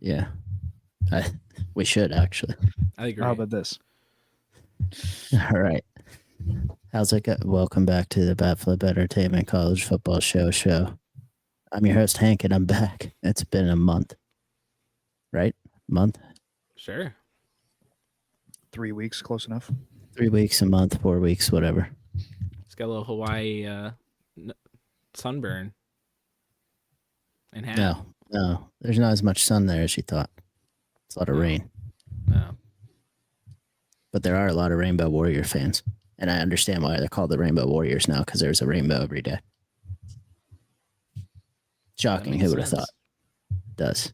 Yeah. We should actually. I agree. How about this? All right. How's it go? Welcome back to the Bat Flip Entertainment College Football Show. I'm your host, Hank, and I'm back. It's been a month. Right? Month? Sure. 3 weeks, close enough. 3 weeks, a month, 4 weeks, whatever. It's got a little Hawaii sunburn. And hat. No. There's not as much sun there as you thought. It's a lot of rain. No. But there are a lot of Rainbow Warrior fans. And I understand why they're called the Rainbow Warriors now, because there's a rainbow every day. Shocking. Who would have thought? Does.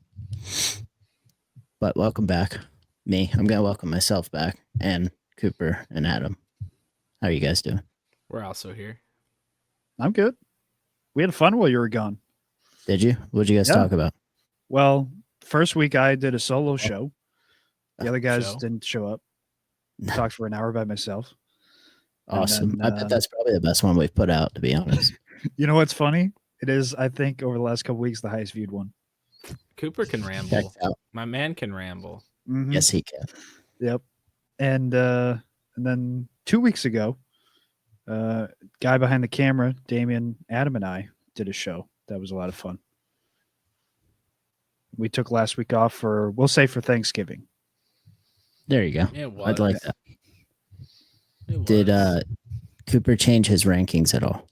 But welcome back. Me. I'm going to welcome myself back. And Cooper and Adam. How are you guys doing? We're also here. I'm good. We had fun while you were gone. Did you? What did you guys talk about? Well, first week I did a solo show. The other guys didn't show up. Talked for an hour by myself. Awesome. Then, I bet that's probably the best one we've put out, to be honest. You know what's funny? It is, I think, over the last couple weeks, the highest viewed one. Cooper can ramble. My man can ramble. Mm-hmm. Yes, he can. Yep. And then 2 weeks ago, guy behind the camera, Damian, Adam, and I did a show. That was a lot of fun. We took last week off for Thanksgiving. There you go. I'd like that. Did Cooper change his rankings at all?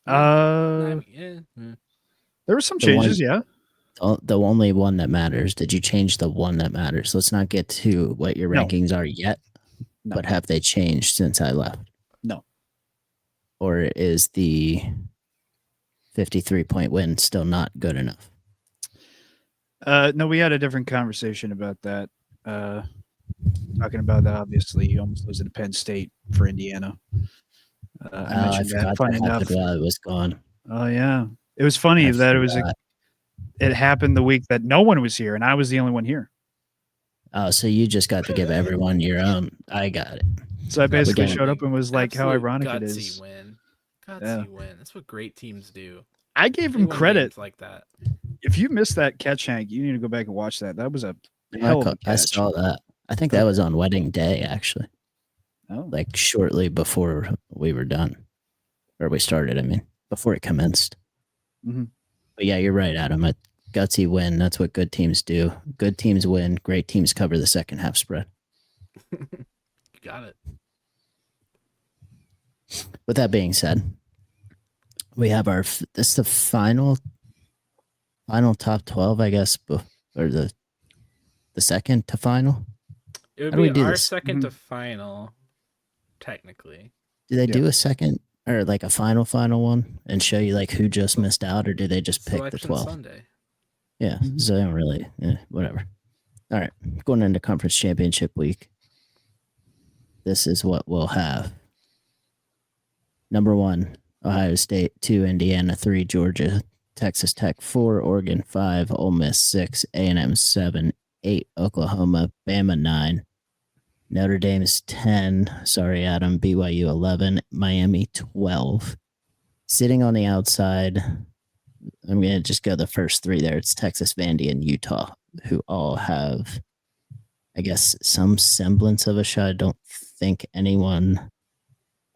There were some changes, yeah. The only one that matters. Did you change the one that matters? Let's not get to what your rankings are yet, but have they changed since I left? No. Or is the 53-point win still not good enough? No, we had a different conversation about that. Talking about that, obviously, you almost losing to Penn State for Indiana. I mentioned that. Funny enough, while I was gone. Oh yeah, it was funny that it happened the week that no one was here, and I was the only one here. Oh, so you just got to give everyone your own. I got it. So I basically showed up and was like, "How ironic it is!" Gutsy win. That's what great teams do. I gave him credit like that. If you missed that catch, Hank, you need to go back and watch that. That was a hell of a catch. I saw that. I think that was on wedding day, actually. Oh. Like shortly before we were done. Or we started, I mean, before it commenced. Mm-hmm. But yeah, you're right, Adam. A gutsy win. That's what good teams do. Good teams win. Great teams cover the second half spread. You got it. With that being said, we have this the final top 12, I guess, or the second to final. It would be our second to final, technically. Do they do a second or like a final one and show you like who just missed out, or do they just pick the 12? Sunday. Yeah, so they don't really, whatever. All right, going into conference championship week. This is what we'll have. Number 1, Ohio State. 2, Indiana. 3, Georgia. Texas Tech. 4, Oregon. 5, Ole Miss. 6, A&M. 7, 8, Oklahoma. Bama. 9, Notre Dame's 10. Sorry, Adam. BYU 11. Miami 12. Sitting on the outside, I'm going to just go the first 3 there. It's Texas, Vandy, and Utah, who all have, I guess, some semblance of a shot. I don't think anyone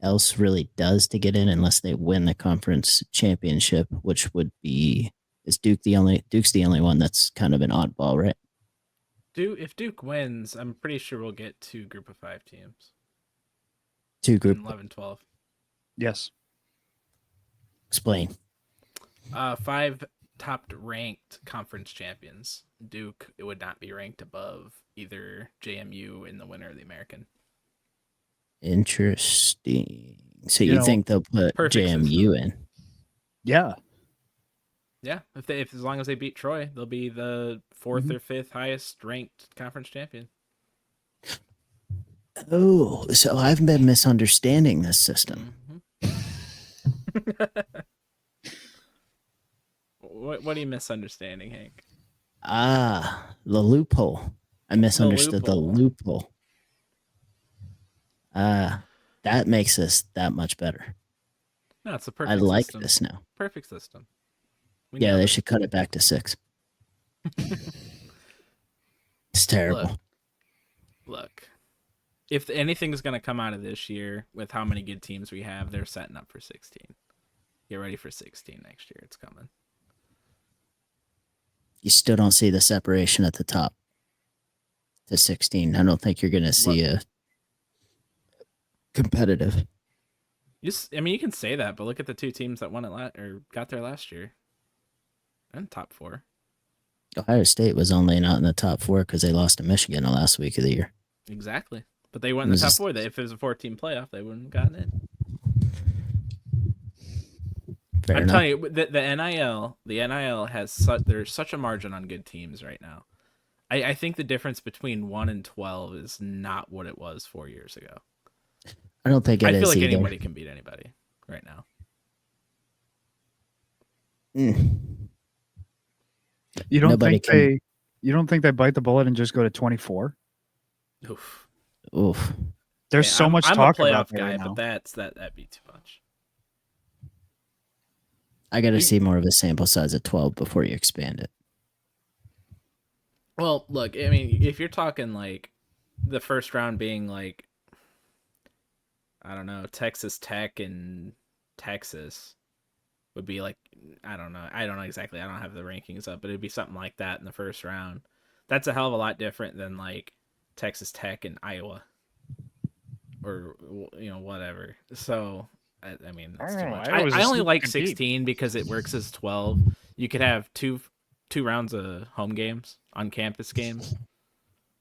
else really does to get in unless they win the conference championship, which would be, is Duke's the only one that's kind of an oddball, right? If Duke wins, I'm pretty sure we'll get 2 group of 5 teams. 2 group 11-12. Yes. Explain. 5 top ranked conference champions. Duke, it would not be ranked above either JMU in the winner of the American. Interesting. So you think they'll put JMU in? Yeah. Yeah, if as long as they beat Troy, they'll be the 4th or 5th highest ranked conference champion. Oh, so I've been misunderstanding this system. What are you misunderstanding, Hank? The loophole. I misunderstood the loophole. That makes this that much better. No, it's a perfect I like system. this now. Perfect system. They should cut it back to 6. It's terrible. Look. If anything's going to come out of this year with how many good teams we have, they're setting up for 16. Get ready for 16 next year. It's coming. You still don't see the separation at the top to 16. I don't think you're going to see a competitive. You can say that, but look at the two teams that won it or got there last year. And top 4. Ohio State was only not in the top 4 because they lost to Michigan the last week of the year. Exactly. But they went in the top 4. If it was a 14 playoff, they wouldn't have gotten in. I'm telling you, the NIL has there's such a margin on good teams right now. I think the difference between 1 and 12 is not what it was 4 years ago. I don't think it is. I feel like either. anybody can beat anybody right now. You don't think they bite the bullet and just go to 24? Oof. There's so much talk I'm a playoff about that guy, right now. but that'd be too much. I got to see more of a sample size of 12 before you expand it. Well, look, I mean, if you're talking like the first round being like, I don't know, Texas Tech and Texas would be like, I don't know exactly. I don't have the rankings up, but it'd be something like that in the first round. That's a hell of a lot different than like Texas Tech and Iowa or, whatever. So, I mean, that's too much. I only like 16 because it works as 12. You could have two rounds of home games, on campus games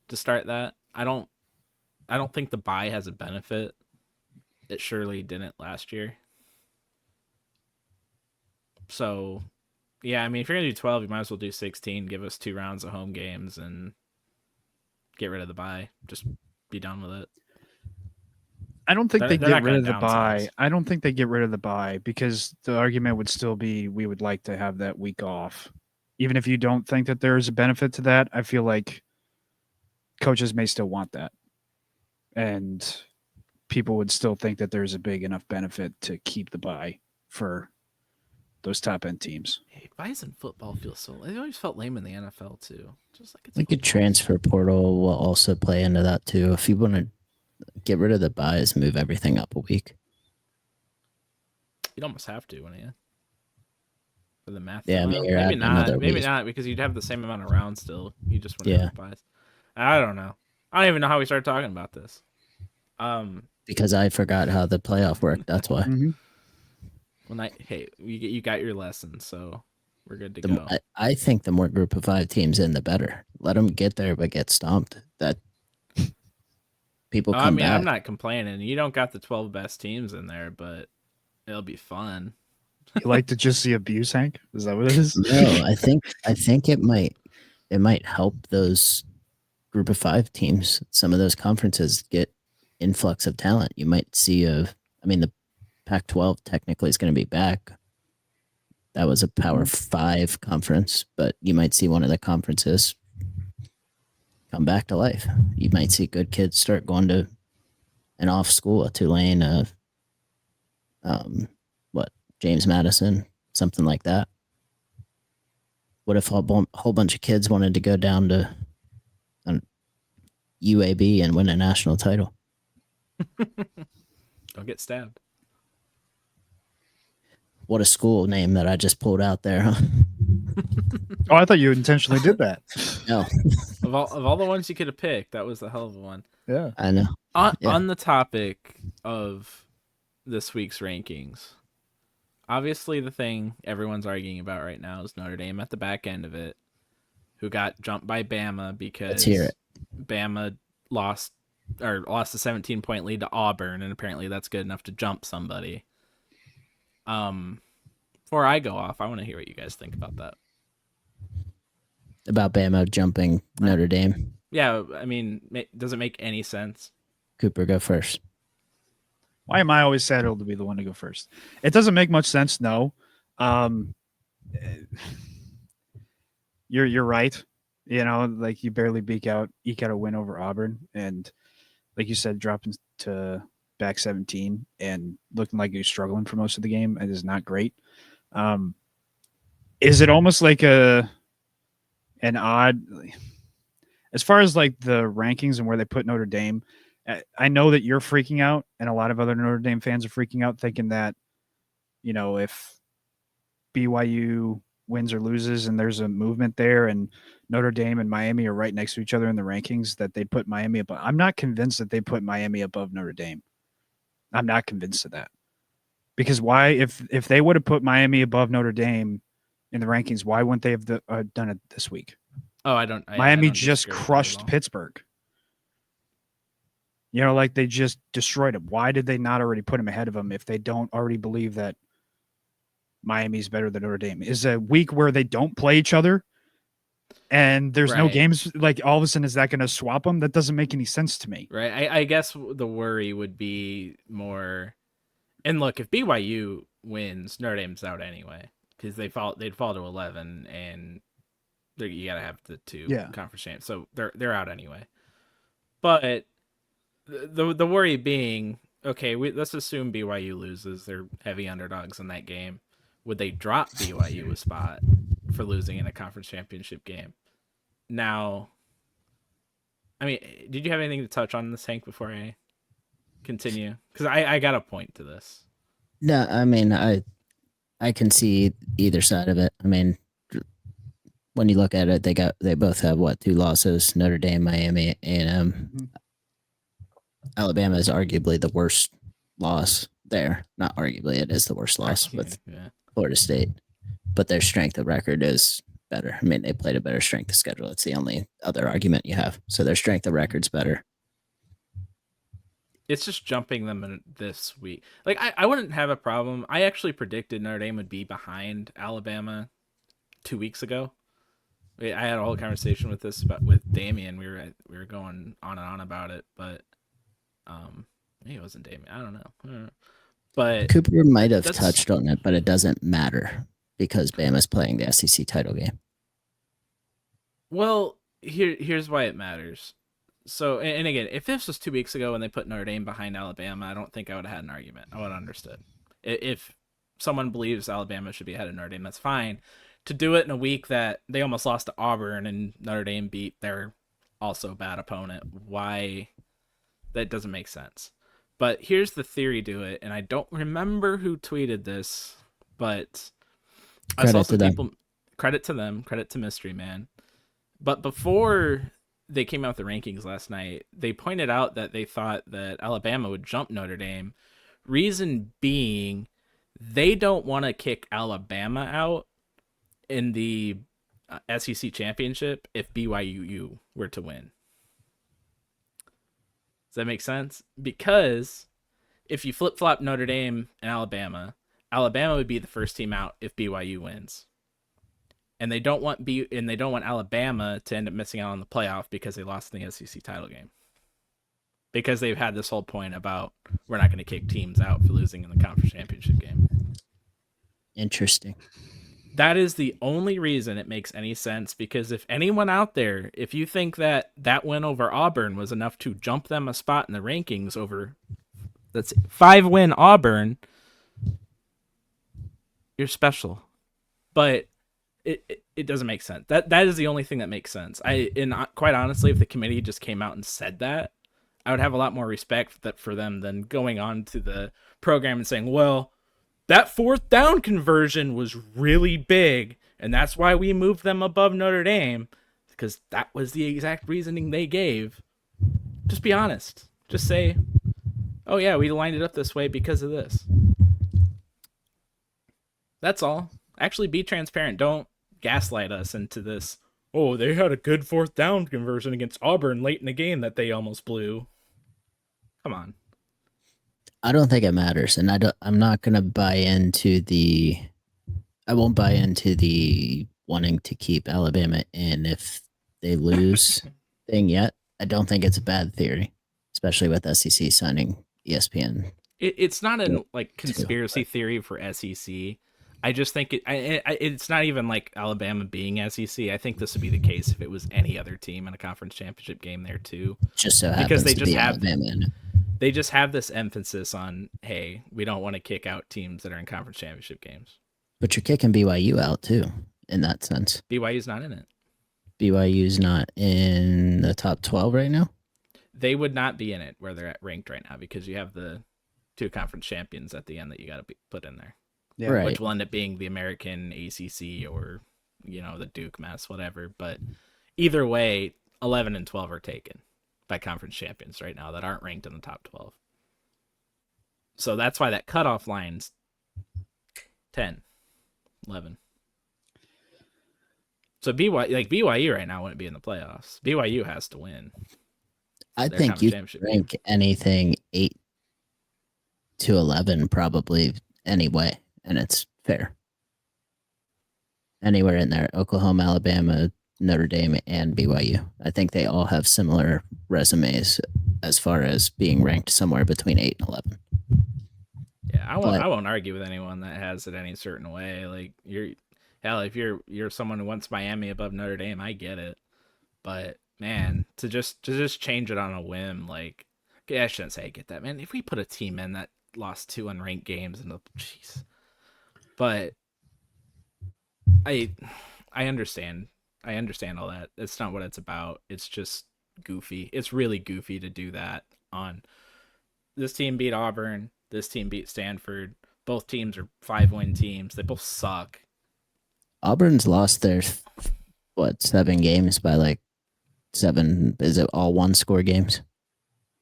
to start that. I don't think the bye has a benefit. It surely didn't last year. So, yeah, I mean, if you're going to do 12, you might as well do 16. Give us 2 rounds of home games and get rid of the bye. Just be done with it. I don't think they get rid of the bye. I don't think they get rid of the bye because the argument would still be we would like to have that week off. Even if you don't think that there is a benefit to that, I feel like coaches may still want that. And people would still think that there's a big enough benefit to keep the bye for those top end teams. Hey, buys in football feel so. It always felt lame in the NFL too. Just like I think a transfer portal will also play into that too. If you want to get rid of the buys, move everything up a week. You'd almost have to, wouldn't you? For the math. Yeah, maybe not. Maybe not because you'd have the same amount of rounds still. You just wouldn't have the buys. I don't know. I don't even know how we started talking about this. Because I forgot how the playoff worked. That's why. Well, hey, you got your lesson, so we're good to go. I think the more group of 5 teams in, the better. Let them get there, but get stomped. That people come back. I'm not complaining. You don't got the 12 best teams in there, but it'll be fun. You like to just see abuse, Hank? Is that what it is? No, I think it might help those group of 5 teams. Some of those conferences get influx of talent. You might see the Pac-12 technically is going to be back. That was a Power 5 conference, but you might see one of the conferences come back to life. You might see good kids start going to an off school, a Tulane, James Madison, something like that. What if a whole bunch of kids wanted to go down to UAB and win a national title? Don't get stabbed. What a school name that I just pulled out there, huh? Oh, I thought you intentionally did that. No. Of all the ones you could have picked, that was the hell of a one. Yeah. I know. On the topic of this week's rankings, obviously the thing everyone's arguing about right now is Notre Dame at the back end of it, who got jumped by Bama because Bama lost a 17-point lead to Auburn, and apparently that's good enough to jump somebody. Before I go off, I want to hear what you guys think about that. About Bama jumping Notre Dame? Yeah, I mean, does it make any sense? Cooper, go first. Why am I always saddled to be the one to go first? It doesn't make much sense, no. You're right. Like you barely eke out a win over Auburn, and like you said, dropping to back 17 and looking like you're struggling for most of the game. It is not great. Is it almost like and odd. As far as like the rankings and where they put Notre Dame, I know that you're freaking out, and a lot of other Notre Dame fans are freaking out, thinking that, you know, if BYU wins or loses and there's a movement there and Notre Dame and Miami are right next to each other in the rankings, that they put Miami above. I'm not convinced that they put Miami above Notre Dame. I'm not convinced of that. Because why, if they would have put Miami above Notre Dame in the rankings, why wouldn't they have done it this week? Oh, Miami don't just crushed Pittsburgh. You know, like they just destroyed them. Why did they not already put them ahead of them if they don't already believe that Miami's better than Notre Dame? Is a week where they don't play each other and there's no games, like all of a sudden is that going to swap them? That doesn't make any sense to me. Right. I guess the worry would be more. And look, if BYU wins, Notre Dame's out anyway because they'd fall to 11, and you gotta have the two conference champs, so they're out anyway. But the worry being, okay, let's assume BYU loses. They're heavy underdogs in that game. Would they drop BYU a spot for losing in a conference championship game? Now, I mean, did you have anything to touch on this, Hank, before I continue? Because I got a point to this. No, I mean, I can see either side of it. I mean, when you look at it, they both have what, 2 losses: Notre Dame, Miami, A&M. Mm-hmm. Alabama is arguably the worst loss there. Not arguably, it is the worst loss with Florida State. But their strength of record is better. I mean, they played a better strength of schedule. It's the only other argument you have. So their strength of record's better. It's just jumping them in this week. Like, I wouldn't have a problem. I actually predicted Notre Dame would be behind Alabama 2 weeks ago. I had a whole conversation with Damien. We were going on and on about it, but maybe it wasn't Damien. I don't know. But Cooper might have touched on it, but it doesn't matter because Bama's playing the SEC title game. Well, here's why it matters. So, and again, if this was 2 weeks ago and they put Notre Dame behind Alabama, I don't think I would have had an argument. I would have understood. If someone believes Alabama should be ahead of Notre Dame, that's fine. To do it in a week that they almost lost to Auburn and Notre Dame beat their also bad opponent, why? That doesn't make sense. But here's the theory to it, and I don't remember who tweeted this, but I saw some people. Credit to them. Credit to Mystery Man. But before they came out with the rankings last night, they pointed out that they thought that Alabama would jump Notre Dame. Reason being, they don't want to kick Alabama out in the SEC championship if BYU were to win. Does that make sense? Because if you flip-flop Notre Dame and Alabama would be the first team out if BYU wins. And they don't want Alabama to end up missing out on the playoff because they lost in the SEC title game. Because they've had this whole point about we're not going to kick teams out for losing in the conference championship game. Interesting. That is the only reason it makes any sense, because if anyone out there, if you think that win over Auburn was enough to jump them a spot in the rankings over, that's 5-win Auburn, you're special. But it doesn't make sense. That is the only thing that makes sense. Quite honestly, if the committee just came out and said that, I would have a lot more respect for them than going on to the program and saying, well, that 4th down conversion was really big, and that's why we moved them above Notre Dame, because that was the exact reasoning they gave. Just be honest. Just say, oh yeah, we lined it up this way because of this. That's all. Actually, be transparent. Don't gaslight us into this, oh, they had a good 4th down conversion against Auburn late in the game that they almost blew. Come on. I don't think it matters, and I'm not going to buy into I won't buy into the wanting to keep Alabama in if they lose thing yet. I don't think it's a bad theory, especially with SEC signing ESPN. It's not a conspiracy theory for SEC. I just think it's not even like Alabama being SEC. I think this would be the case if it was any other team in a conference championship game there too. Just so happens because they just have Alabama in it. They just have this emphasis on, hey, we don't want to kick out teams that are in conference championship games. But you're kicking BYU out too, in that sense. BYU's not in it. BYU's not in the top 12 right now? They would not be in it where they're ranked right now because you have the 2 conference champions at the end that you got to put in there. Yeah. Right. Which will end up being the American ACC or, the Duke mess, whatever. But either way, 11 and 12 are taken by conference champions right now that aren't ranked in the top 12. So that's why that cutoff line's 10, 11. So BYU right now wouldn't be in the playoffs. BYU has to win. I think you rank anything 8 to 11 probably anyway, and it's fair. Anywhere in there, Oklahoma, Alabama, Notre Dame, and BYU. I think they all have similar resumes as far as being ranked somewhere between 8 and 11. Yeah, I won't argue with anyone that has it any certain way. Like if you're someone who wants Miami above Notre Dame, I get it. But man, to just change it on a whim, like, I shouldn't say I get that, man. If we put a team in that lost 2 unranked games jeez. But I understand. I understand all that. It's not what it's about. It's just goofy. It's really goofy to do that on this team beat Auburn. This team beat Stanford. Both teams are 5-win teams. They both suck. Auburn's lost their 7 games by like 7. Is it all 1-score games?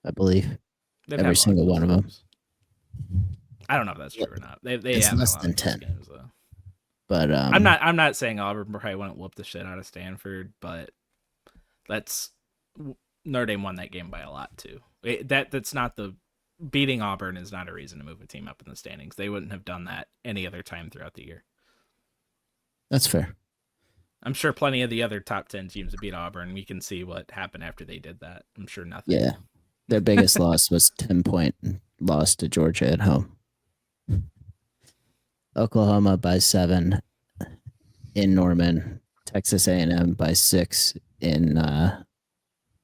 I believe every single one of them. I don't know if that's true or not. They it's have less than 10 games though. But I'm not saying Auburn probably wouldn't whoop the shit out of Stanford, but Notre Dame won that game by a lot too. That's not the beating Auburn is not a reason to move a team up in the standings. They wouldn't have done that any other time throughout the year. That's fair. I'm sure plenty of the other top 10 teams have beat Auburn. We can see what happened after they did that. I'm sure nothing. Yeah. Their biggest loss was 10-point loss to Georgia at home. Oklahoma by 7 in Norman. Texas A&M by 6 in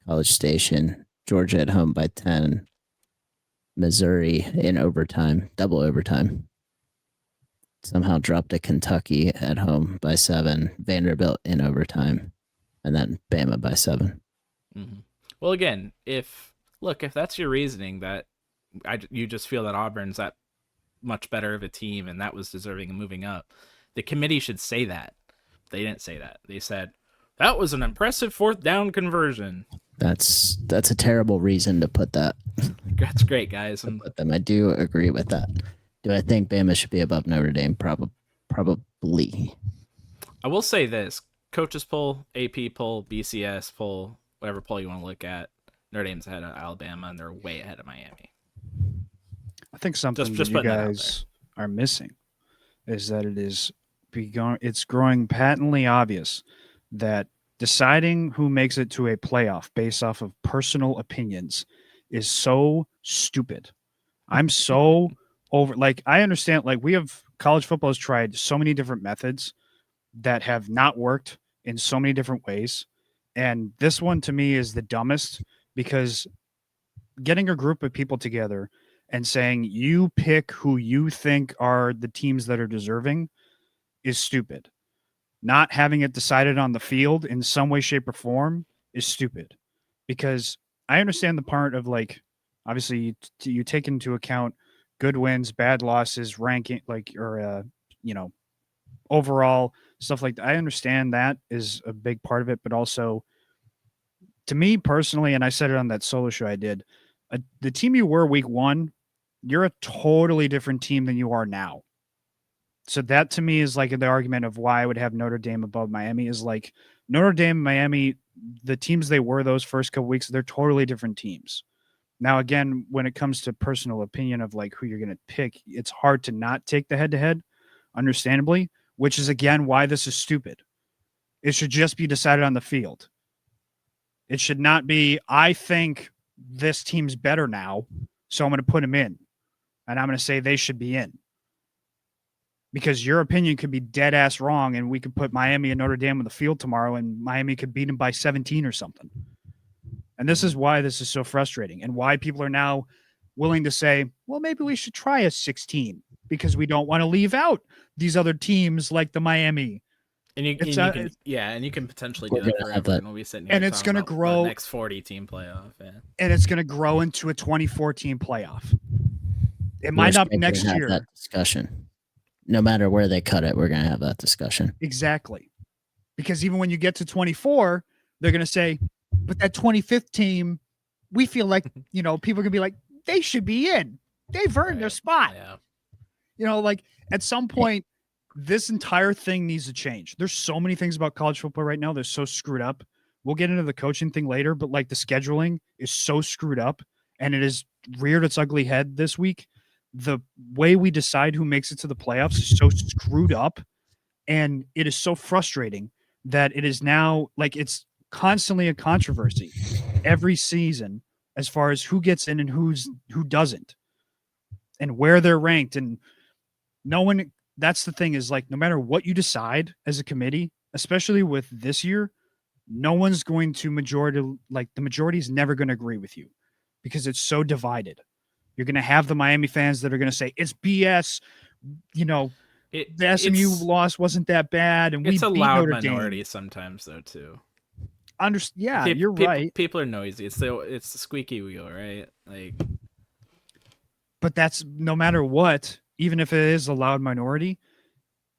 College Station. Georgia at home by 10. Missouri in overtime, double overtime. Somehow dropped to Kentucky at home by 7. Vanderbilt in overtime. And then Bama by 7. Mm-hmm. Well, again, if that's your reasoning, that you just feel that Auburn's that much better of a team and that was deserving of moving up, the committee should say that. They didn't say that. They said that was an impressive 4th down conversion. That's a terrible reason to put that. That's great, guys. I do agree with that. Do I think Bama should be above Notre Dame? Probably. I will say this: coaches poll, AP poll, BCS poll, whatever poll you want to look at, Notre Dame's ahead of Alabama, and they're way ahead of Miami. I think something that you guys are missing is that it's growing patently obvious that deciding who makes it to a playoff based off of personal opinions is so stupid. I'm so over, I understand, college football has tried so many different methods that have not worked in so many different ways. And this one to me is the dumbest, because getting a group of people together and saying you pick who you think are the teams that are deserving is stupid. Not having it decided on the field in some way, shape, or form is stupid, because I understand the part of obviously you take into account good wins, bad losses, ranking, overall stuff like that. I understand that is a big part of it, but also to me personally, and I said it on that solo show I did, the team you were week 1, you're a totally different team than you are now. So that to me is the argument of why I would have Notre Dame above Miami is Notre Dame, Miami, the teams they were those first couple weeks, they're totally different teams. Now, again, when it comes to personal opinion of who you're going to pick, it's hard to not take the head-to-head, understandably, which is, again, why this is stupid. It should just be decided on the field. It should not be, I think this team's better now, so I'm going to put them in, and I'm going to say they should be in. Because your opinion could be dead ass wrong, and we could put Miami and Notre Dame on the field tomorrow, and Miami could beat them by 17 or something. And this is why this is so frustrating, and why people are now willing to say, well, maybe we should try a 16 because we don't want to leave out these other teams like the Miami. And you can potentially do that forever. And we'll be sitting here and it's going to grow the next 40-team playoff. Yeah. And it's going to grow into a 24-team playoff. It might not be next year. That discussion. No matter where they cut it, we're going to have that discussion. Exactly. Because even when you get to 24, they're going to say, but that 25th team, we feel like, people are going to be like, they should be in. They've earned their spot. Yeah. Like at some point, this entire thing needs to change. There's so many things about college football right now. They're so screwed up. We'll get into the coaching thing later, but like the scheduling is so screwed up and it has reared its ugly head this week. The way we decide who makes it to the playoffs is so screwed up, and it is so frustrating that it is now like it's constantly a controversy every season as far as who gets in and who doesn't and where they're ranked. And no one, that's the thing, is like no matter what you decide as a committee, especially with this year, no one's going to the majority is never going to agree with you because it's so divided. You're going to have the Miami fans that are going to say it's BS. The SMU loss wasn't that bad, and we beat Notre Dame. It's a loud minority sometimes, though, too. You're right. People are noisy. It's the squeaky wheel, right? Like, but that's no matter what. Even if it is a loud minority,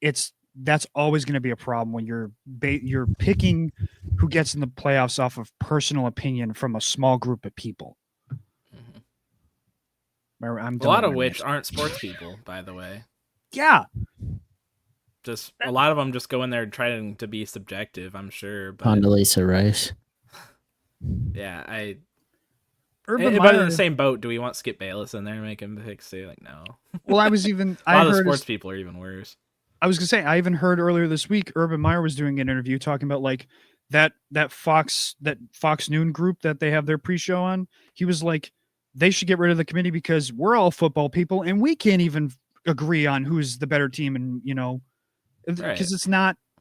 that's always going to be a problem when you're picking who gets in the playoffs off of personal opinion from a small group of people. A lot of which aren't sports people, by the way. Yeah. Just a lot of them just go in there trying to be subjective, I'm sure. But Condoleezza Rice. Yeah, Urban Meyer in the same boat. Do we want Skip Bayless in there and make him pick? Say like no. Well, a lot of the sports people are even worse. I was gonna say I even heard earlier this week Urban Meyer was doing an interview talking about like that Fox Noon group that they have their pre-show on. He was like, they should get rid of the committee because we're all football people and we can't even agree on who's the better team, and because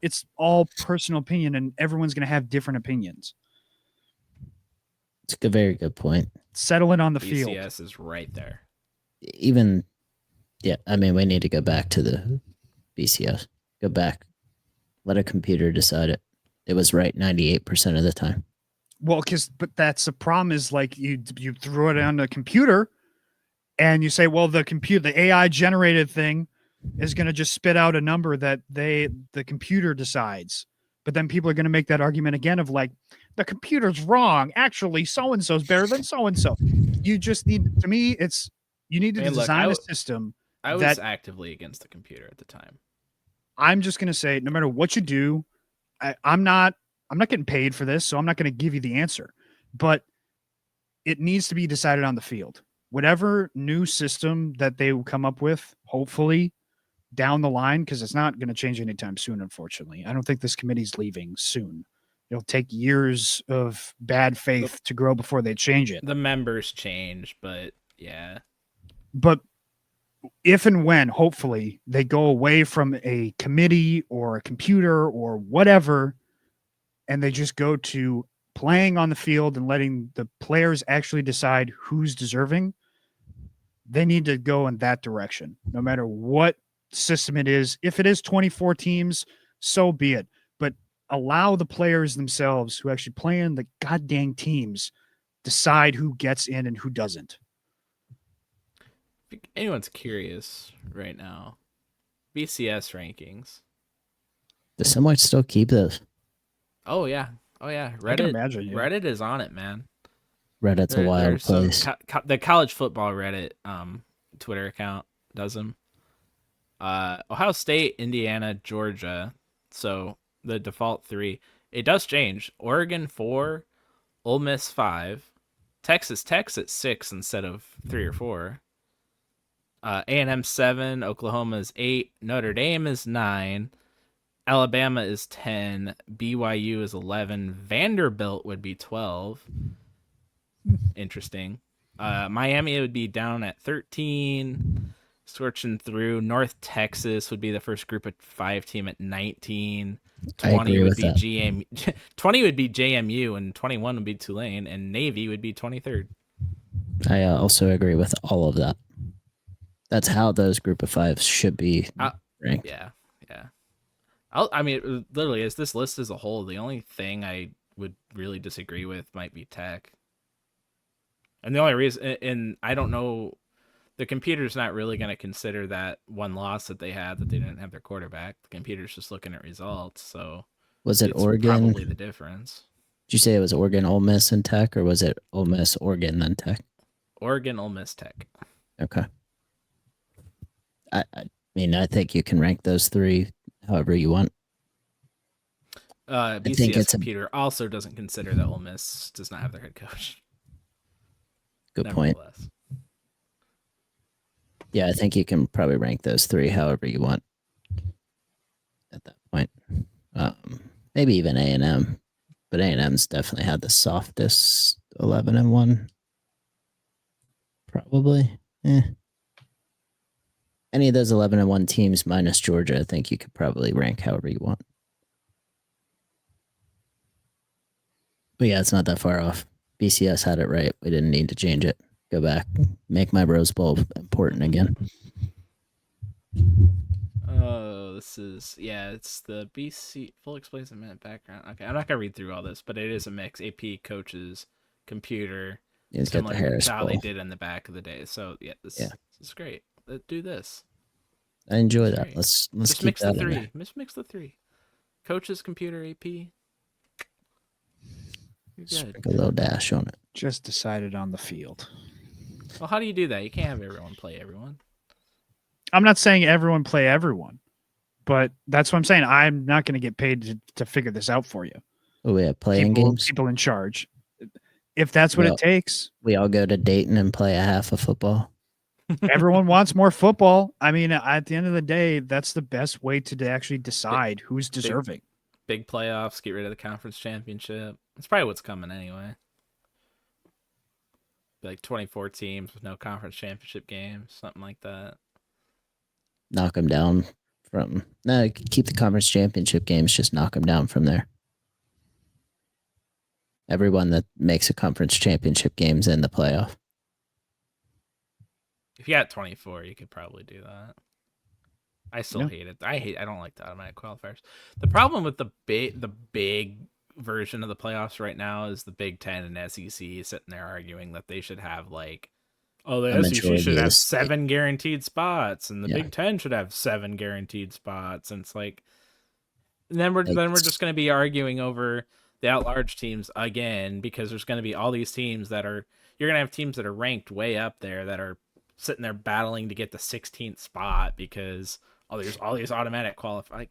it's all personal opinion and everyone's going to have different opinions. It's a very good point. Settle it on the field. BCS is right there. We need to go back to the BCS. Go back. Let a computer decide it. It was right 98% of the time. Well, but that's the problem is like you throw it on the computer and you say, well, the AI generated thing is going to just spit out a number that the computer decides. But then people are going to make that argument again of like, the computer's wrong. Actually, so-and-so is better than so-and-so. You just need, to me, you need to design a system. I was actively against the computer at the time. I'm just going to say, no matter what you do, I'm not getting paid for this, so I'm not going to give you the answer. But it needs to be decided on the field. Whatever new system that they will come up with, hopefully down the line, because it's not going to change anytime soon, unfortunately. I don't think this committee's leaving soon. It'll take years of bad faith to grow before they change it. The members change, but yeah. But if and when, hopefully, they go away from a committee or a computer or whatever, and they just go to playing on the field and letting the players actually decide who's deserving, they need to go in that direction, no matter what system it is. If it is 24 teams, so be it. But allow the players themselves who actually play in the goddamn teams decide who gets in and who doesn't. If anyone's curious right now, BCS rankings. Does someone still keep those? Oh yeah. Reddit, I can imagine, yeah. Reddit is on it, man. Reddit's a wild place. The college football Reddit Twitter account does them. Ohio State, Indiana, Georgia. So the default 3. It does change. Oregon 4, Ole Miss 5, Texas Tech's at 6 instead of 3 or 4. A&M 7, Oklahoma is 8, Notre Dame is 9, Alabama is 10, BYU is 11, Vanderbilt would be 12. Interesting. Miami would be down at 13. Searching through, North Texas would be the first group of 5 team at 19. 20 would be 20 would be JMU, and 21 would be Tulane, and Navy would be 23rd. I also agree with all of that. That's how those group of 5s should be ranked. Yeah. I mean, literally, as this list as a whole, the only thing I would really disagree with might be Tech. And the only reason, and I don't know, the computer's not really going to consider that one loss that they had that they didn't have their quarterback. The computer's just looking at results, so Was it it's Oregon? probably the difference. Did you say it was Oregon, Ole Miss, and Tech, or was it Ole Miss, Oregon, then Tech? Oregon, Ole Miss, Tech. Okay. I mean, I think you can rank those three however you want. BCS computer also doesn't consider that Ole Miss does not have their head coach. Good point. Yeah, I think you can probably rank those three however you want at that point. Maybe even A&M, but A&M's definitely had the softest 11-1. Probably. Any of those 11-1 teams minus Georgia, I think you could probably rank however you want. But yeah, it's not that far off. BCS had it right. We didn't need to change it. Go back. Make my Rose Bowl important again. Oh, this is, it's the BC full explains a minute background. Okay, I'm not gonna read through all this, but it is a mix. AP, coaches, computer, similar to how they did in the back of the day. So this is great. Let's do this. I enjoy that. Let's just keep mix that the three. Mix the three. Coaches, computer, AP. You're good. Sprinkle a little dash on it. Just decided on the field. Well, how do you do that? You can't have everyone play everyone. I'm not saying everyone play everyone, but that's what I'm saying. I'm not going to get paid to figure this out for you. Oh, we have playing games? People in charge. If that's what it takes. We all go to Dayton and play a half of football. Everyone wants more football. I mean, at the end of the day, that's the best way to actually decide who's deserving. Big playoffs, get rid of the conference championship. That's probably what's coming anyway. Like 24 teams with no conference championship games, something like that. Knock them down from... No, keep the conference championship games, just knock them down from there. Everyone that makes a conference championship game's in the playoff. If you got 24, you could probably do that. I still hate it. I don't like the automatic qualifiers. The problem with the big version of the playoffs right now is the Big Ten and SEC sitting there arguing that they should have the SEC should have 7 guaranteed spots and the Big Ten should have 7 guaranteed spots. And it's like, and then we're just going to be arguing over the at-large teams again, because there's going to be all these teams you're going to have teams that are ranked way up there that are sitting there battling to get the 16th spot because there's all these automatic qualify.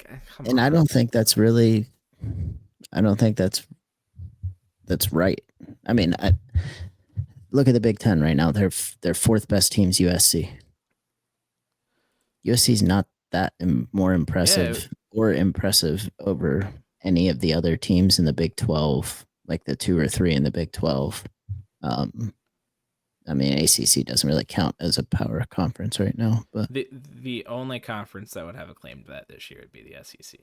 And I don't think that's really, that's right. I mean, look at the Big Ten right now. Their fourth best team's USC. USC's not that more impressive over any of the other teams in the Big 12, like the 2 or 3 in the Big 12. I mean, ACC doesn't really count as a power conference right now. But the only conference that would have a claim to that this year would be the SEC.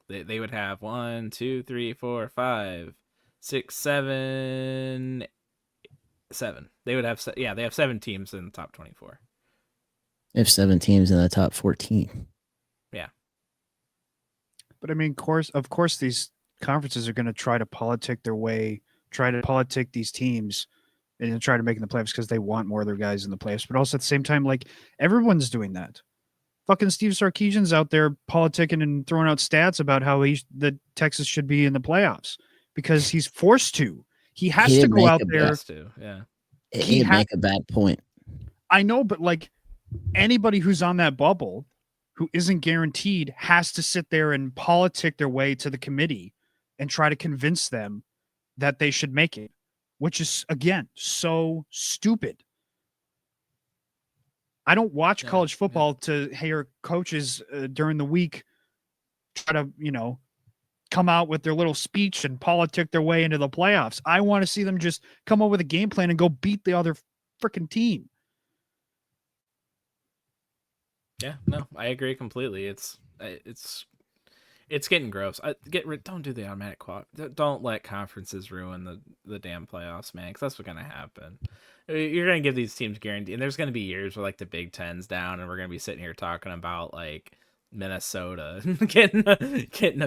They would have 1, 2, 3, 4, 5, 6, 7. They would have they have 7 teams in the top 24. They have 7 teams in the top 14. Yeah. But I mean, of course, these conferences are going to try to politic their way, try to politic these teams, and try to make them the playoffs because they want more of their guys in the playoffs. But also at the same time, like, everyone's doing that. Fucking Steve Sarkisian's out there politicking and throwing out stats about how that Texas should be in the playoffs because he's forced to. He has to go out there. He'd make a bad point. I know, but like anybody who's on that bubble who isn't guaranteed has to sit there and politic their way to the committee and try to convince them that they should make it, which is, again, so stupid. I don't watch college football to hear coaches during the week try to, come out with their little speech and politic their way into the playoffs. I want to see them just come up with a game plan and go beat the other freaking team. Yeah, no, I agree completely. It's getting gross. Don't do the automatic qual. Don't let conferences ruin the damn playoffs, man, because that's what's going to happen. You're going to give these teams guarantee, and there's going to be years where like the Big Ten's down, and we're going to be sitting here talking about like Minnesota getting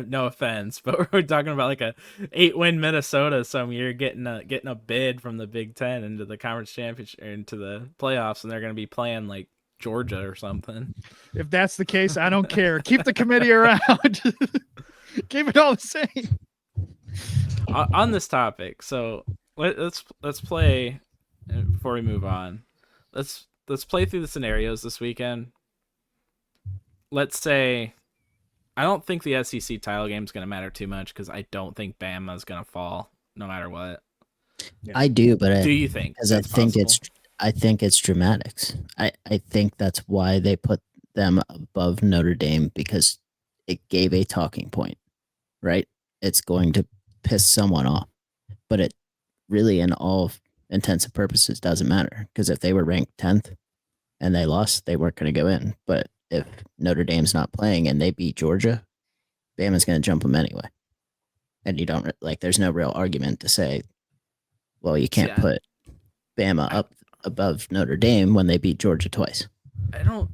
no offense, but we're talking about like a 8-win Minnesota some year getting a bid from the Big Ten into the conference championship into the playoffs, and they're going to be playing like Georgia or something. If that's the case, I don't care. Keep the committee around. Keep it all the same. On this topic, so let's play before we move on. Let's play through the scenarios this weekend. Let's say I don't think the SEC title game is going to matter too much because I don't think Bama is going to fall no matter what. Yeah. I do, but do you think? Because I think it's dramatics. I think that's why they put them above Notre Dame, because it gave a talking point, right? It's going to piss someone off, but it really, in all intents and purposes, doesn't matter, because if they were ranked 10th and they lost, they weren't going to go in. But if Notre Dame's not playing and they beat Georgia, Bama's going to jump them anyway. And you don't there's no real argument to say, well, you can't put Bama up above Notre Dame when they beat Georgia twice. I don't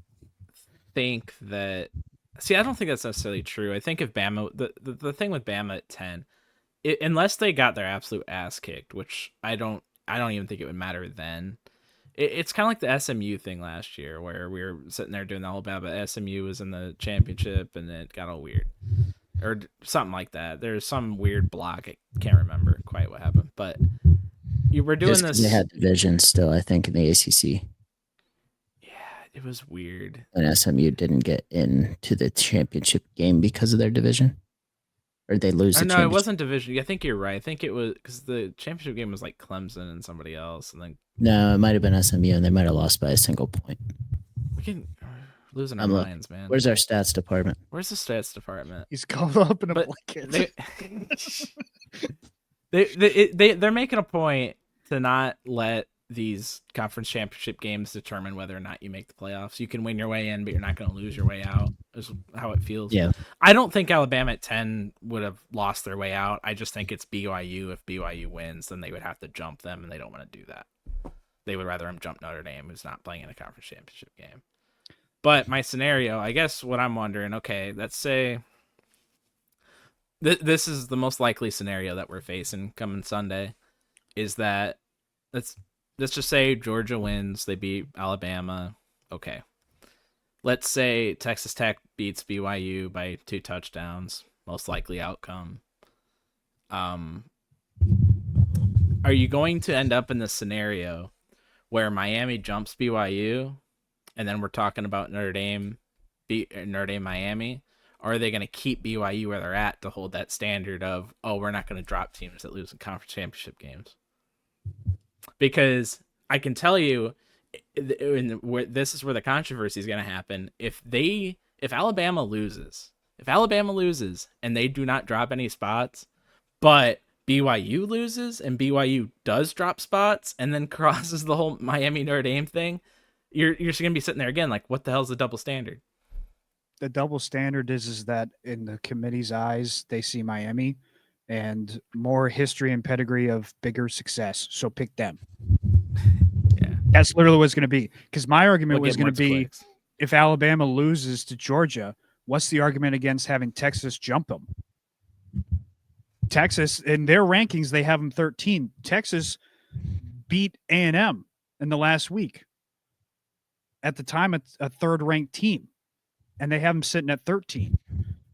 think that. See, I don't think that's necessarily true. I think if Bama, the thing with Bama at 10, unless they got their absolute ass kicked, which I don't even think it would matter then. It's kind of like the SMU thing last year, where we were sitting there doing the whole about, but SMU was in the championship and it got all weird, or something like that. There's some weird block. I can't remember quite what happened, but you were doing this. They had divisions still, I think, in the ACC. Yeah, it was weird. And SMU didn't get into the championship game because of their division. Or they lose the No, it wasn't division. I think you're right. I think it was because the championship game was like Clemson and somebody else, and then no, it might have been SMU, and they might have lost by a single point. We're losing our minds, man. Where's our stats department? Where's the stats department? He's called up in a blanket. They're making a point to not let these conference championship games determine whether or not you make the playoffs. You can win your way in, but you're not going to lose your way out, is how it feels. Yeah. I don't think Alabama at 10 would have lost their way out. I just think it's BYU. If BYU wins, then they would have to jump them, and they don't want to do that. They would rather them jump Notre Dame, who's not playing in a conference championship game. But my scenario, I guess what I'm wondering, okay, let's say this is the most likely scenario that we're facing coming Sunday, is that let's just say Georgia wins, they beat Alabama. Okay. Let's say Texas Tech beats BYU by 2 touchdowns, most likely outcome. Are you going to end up in this scenario where Miami jumps BYU, and then we're talking about Notre Dame Miami? Or are they going to keep BYU where they're at to hold that standard of, oh, we're not going to drop teams that lose in conference championship games? Because I can tell you, this is where the controversy is going to happen. If Alabama loses, and they do not drop any spots, but BYU loses and BYU does drop spots and then crosses the whole Miami Notre Dame thing, you're just going to be sitting there again like, what the hell's the double standard? The double standard is that in the committee's eyes, they see Miami and more history and pedigree of bigger success. So pick them. Yeah. That's literally what it's going to be. Because my argument was going to be, if Alabama loses to Georgia, what's the argument against having Texas jump them? Texas, in their rankings, they have them 13. Texas beat A&M in the last week. At the time, it's a third-ranked team, and they have them sitting at 13.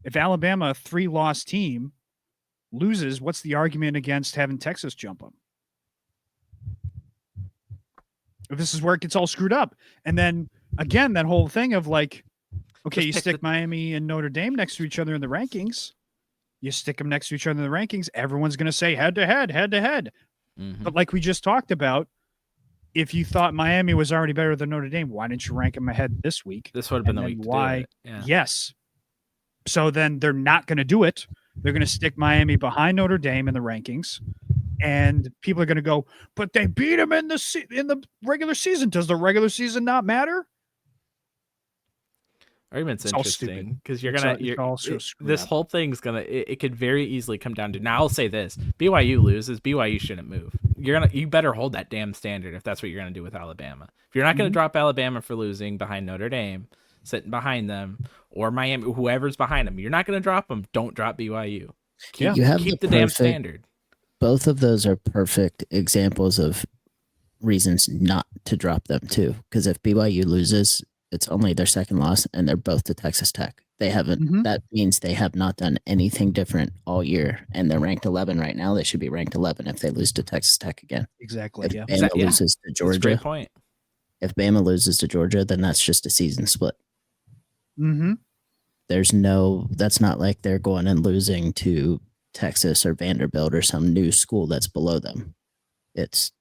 If Alabama, a 3-loss team, loses, what's the argument against having Texas jump them? This is where it gets all screwed up. And then, again, that whole thing of like, okay, you stick Miami and Notre Dame next to each other in the rankings. You stick them next to each other in the rankings. Everyone's going to say head-to-head, head-to-head. Mm-hmm. But like we just talked about, if you thought Miami was already better than Notre Dame, why didn't you rank them ahead this week? This would have been the week why? To do it. Yeah. Yes. So then they're not going to do it. They're going to stick Miami behind Notre Dame in the rankings, and people are going to go, but they beat them in the regular season. Does the regular season not matter? Argument's interesting because this whole thing's gonna. It could very easily come down to. Now I'll say this: BYU loses, BYU shouldn't move. You better hold that damn standard if that's what you're gonna do with Alabama. If you're not gonna drop Alabama for losing behind Notre Dame, sitting behind them, or Miami, whoever's behind them. You're not going to drop them. Don't drop BYU. Keep the damn standard. Both of those are perfect examples of reasons not to drop them too. Because if BYU loses, it's only their second loss, and they're both to Texas Tech. They haven't. That means they have not done anything different all year, and they're ranked 11 right now. They should be ranked 11 if they lose to Texas Tech again. Exactly. If Bama loses to Georgia, that's a great point. If Bama loses to Georgia, then that's just a season split. There's that's not like they're going and losing to Texas or Vanderbilt or some new school that's below them. It's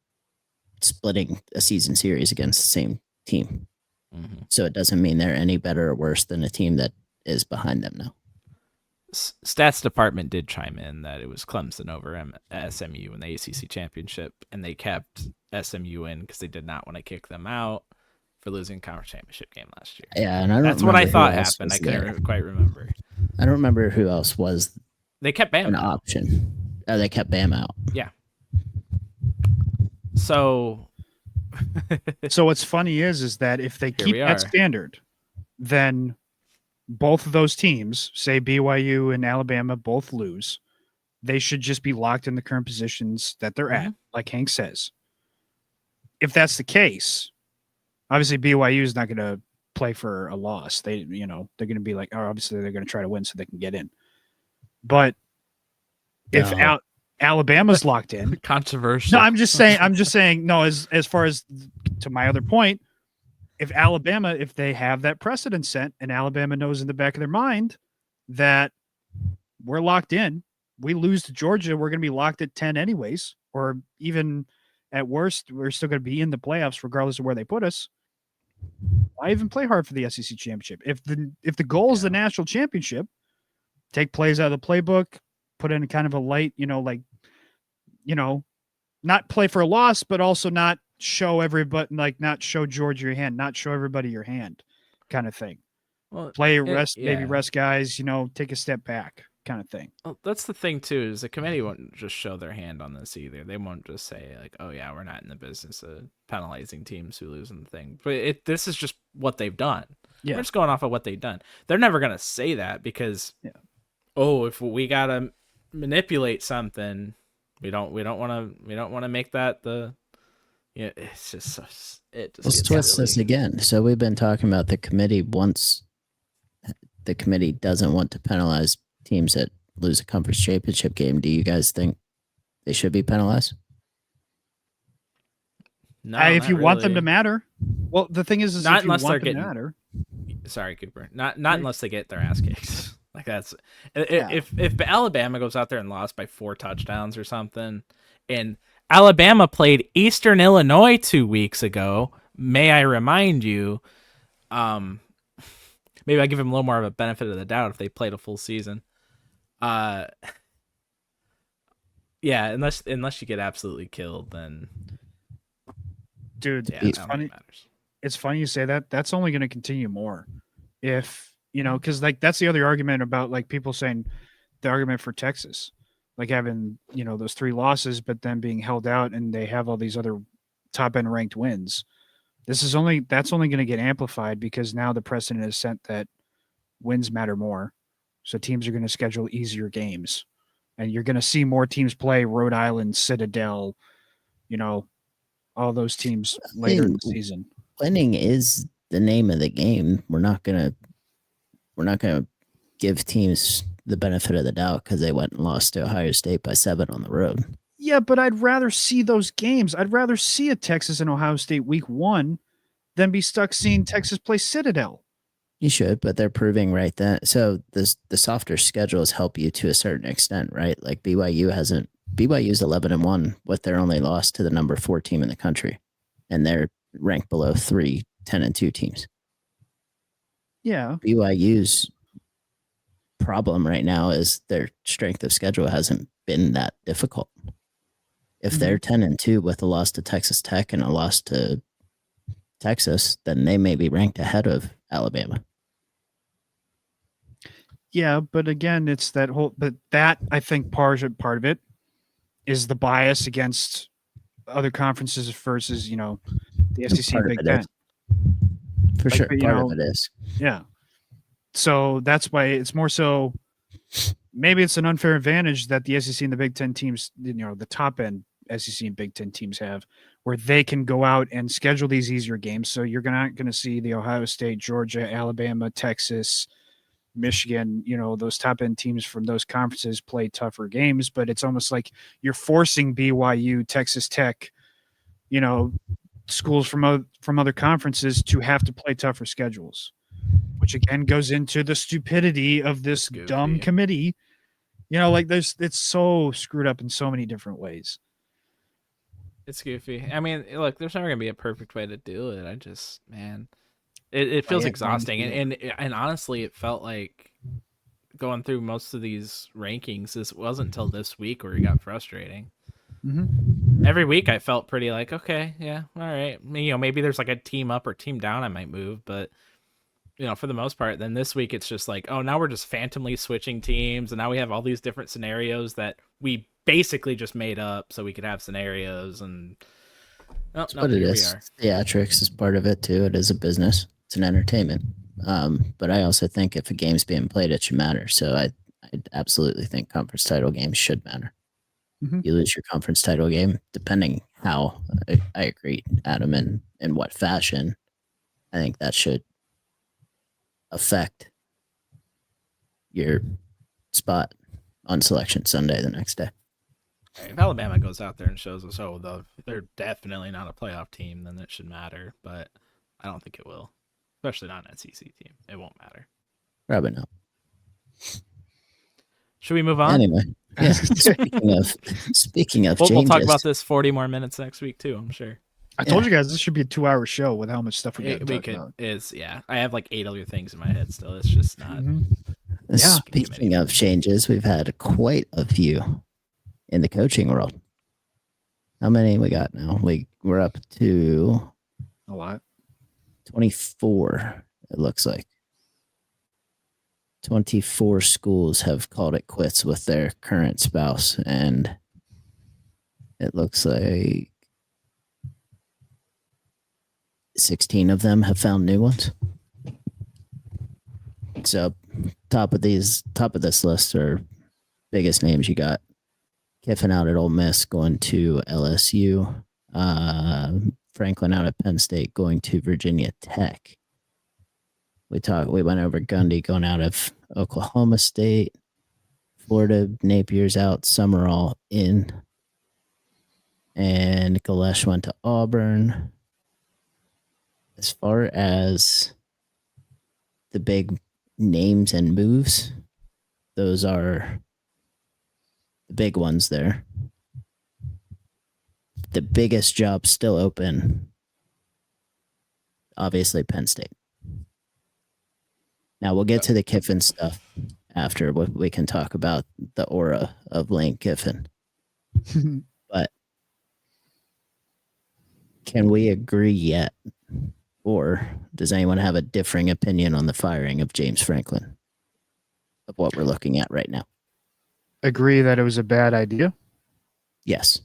splitting a season series against the same team. So it doesn't mean they're any better or worse than a team that is behind them now. Stats department did chime in that it was Clemson over SMU in the ACC championship, and they kept SMU in because they did not want to kick them out for losing conference championship game last year. Yeah, and that's what I thought happened. I couldn't quite remember. I don't remember who else was. They kept Bama an option. They kept Bama out. Yeah. So what's funny is that if they keep that standard, then both of those teams, say BYU and Alabama, both lose. They should just be locked in the current positions that they're at, like Hank says. If that's the case, obviously BYU is not going to play for a loss. They're going to be like, obviously they're going to try to win so they can get in. But if Alabama's locked in, controversial. No, I'm just saying. No, as far as to my other point, if Alabama, if they have that precedent set, and Alabama knows in the back of their mind that we're locked in, we lose to Georgia, we're going to be locked at 10 anyways, or even at worst, we're still going to be in the playoffs regardless of where they put us. Why even play hard for the SEC championship? If the goal is the national championship, take plays out of the playbook, put in kind of a light, not play for a loss, but also not show everybody, not show Georgia your hand, not show everybody your hand kind of thing. Well, maybe rest guys, take a step back kind of thing. Well, that's the thing too, is the committee won't just show their hand on this either. They won't just say like, oh yeah, we're not in the business of penalizing teams who lose in the thing. But this is just what they've done. Yeah. We're just going off of what they've done. They're never going to say that because, if we got to manipulate something, we don't want to make that the. Yeah, it's just let's twist this again. So we've been talking about the committee. Once the committee doesn't want to penalize teams that lose a conference championship game, do you guys think they should be penalized? No, if you want them to matter. Well, the thing is not if unless you want they're them to matter. Sorry, Cooper. Not unless they get their ass kicked. Like that's if Alabama goes out there and lost by 4 touchdowns or something, and Alabama played Eastern Illinois 2 weeks ago. May I remind you? Maybe I give them a little more of a benefit of the doubt if they played a full season. Yeah, unless you get absolutely killed, then. Dude, it's funny. It's funny you say that. That's only going to continue more, if because that's the other argument about people saying the argument for Texas. Having, those 3 losses, but then being held out and they have all these other top end ranked wins. That's only going to get amplified because now the precedent is set that wins matter more. So teams are going to schedule easier games and you're going to see more teams play Rhode Island, Citadel, all those teams later in the season. Winning is the name of the game. We're not going to give teams the benefit of the doubt because they went and lost to Ohio State by 7 on the road. Yeah, but I'd rather see those games. I'd rather see a Texas and Ohio State week 1 than be stuck seeing Texas play Citadel. You should, but they're proving right that. So the softer schedules help you to a certain extent, right? Like BYU's 11-1 with their only loss to the number 4 team in the country, and they're ranked below 3 10-2 teams. Yeah, BYU's problem right now is their strength of schedule hasn't been that difficult. If they're 10-2 with a loss to Texas Tech and a loss to Texas, then they may be ranked ahead of Alabama. Yeah, but again, it's that whole. But that I think part of it is the bias against other conferences versus the SEC and Big Ten. for sure. Part of it is. Yeah. So that's why it's more so. Maybe it's an unfair advantage that the SEC and the Big Ten teams, the top end SEC and Big Ten teams have, where they can go out and schedule these easier games. So you're not going to see the Ohio State, Georgia, Alabama, Texas, Michigan, those top end teams from those conferences play tougher games, but it's almost like you're forcing BYU, Texas Tech, schools from other conferences to have to play tougher schedules, which again goes into the stupidity of this dumb committee. It's so screwed up in so many different ways. It's goofy. I mean, look, there's never gonna be a perfect way to do it. It feels exhausting, and honestly, it felt like going through most of these rankings. This wasn't until this week where it got frustrating. Mm-hmm. Every week, I felt pretty like, okay, yeah, all right. Maybe there's like a team up or team down I might move, but for the most part, then this week it's just like, oh, now we're just phantomly switching teams, and now we have all these different scenarios that we basically just made up so we could have scenarios, and that's what it is. Theatrics is part of it too. It is a business. It's an entertainment. But I also think if a game's being played, it should matter. So I absolutely think conference title games should matter. Mm-hmm. You lose your conference title game, depending how, I agree, Adam, in what fashion, I think that should affect your spot on Selection Sunday the next day. If Alabama goes out there and shows us, they're definitely not a playoff team, then it should matter. But I don't think it will, especially not an SEC team. It won't matter. Probably not. Should we move on? Anyway, yeah. Speaking of, we'll talk about this 40 more minutes next week too, I'm sure. I told you guys this should be a 2-hour show with how much stuff we got to talk about. I have like 8 other things in my head still. It's just not. Mm-hmm. Speaking of changes, we've had quite a few in the coaching world. How many we got now? We're up to a lot. 24, it looks like. 24 schools have called it quits with their current spouse, and it looks like 16 of them have found new ones. So top of this list are biggest names you got. Kiffin out at Ole Miss going to LSU. Franklin out at Penn State going to Virginia Tech. We went over Gundy going out of Oklahoma State. Florida, Napier's out. Summerall in. And Galesh went to Auburn. As far as the big names and moves, those are the big ones there. The biggest job still open, obviously Penn State. Now we'll get to the Kiffin stuff after. We can talk about the aura of Lane Kiffin. But can we agree yet? Or does anyone have a differing opinion on the firing of James Franklin, of what we're looking at right now? Agree that it was a bad idea? Yes.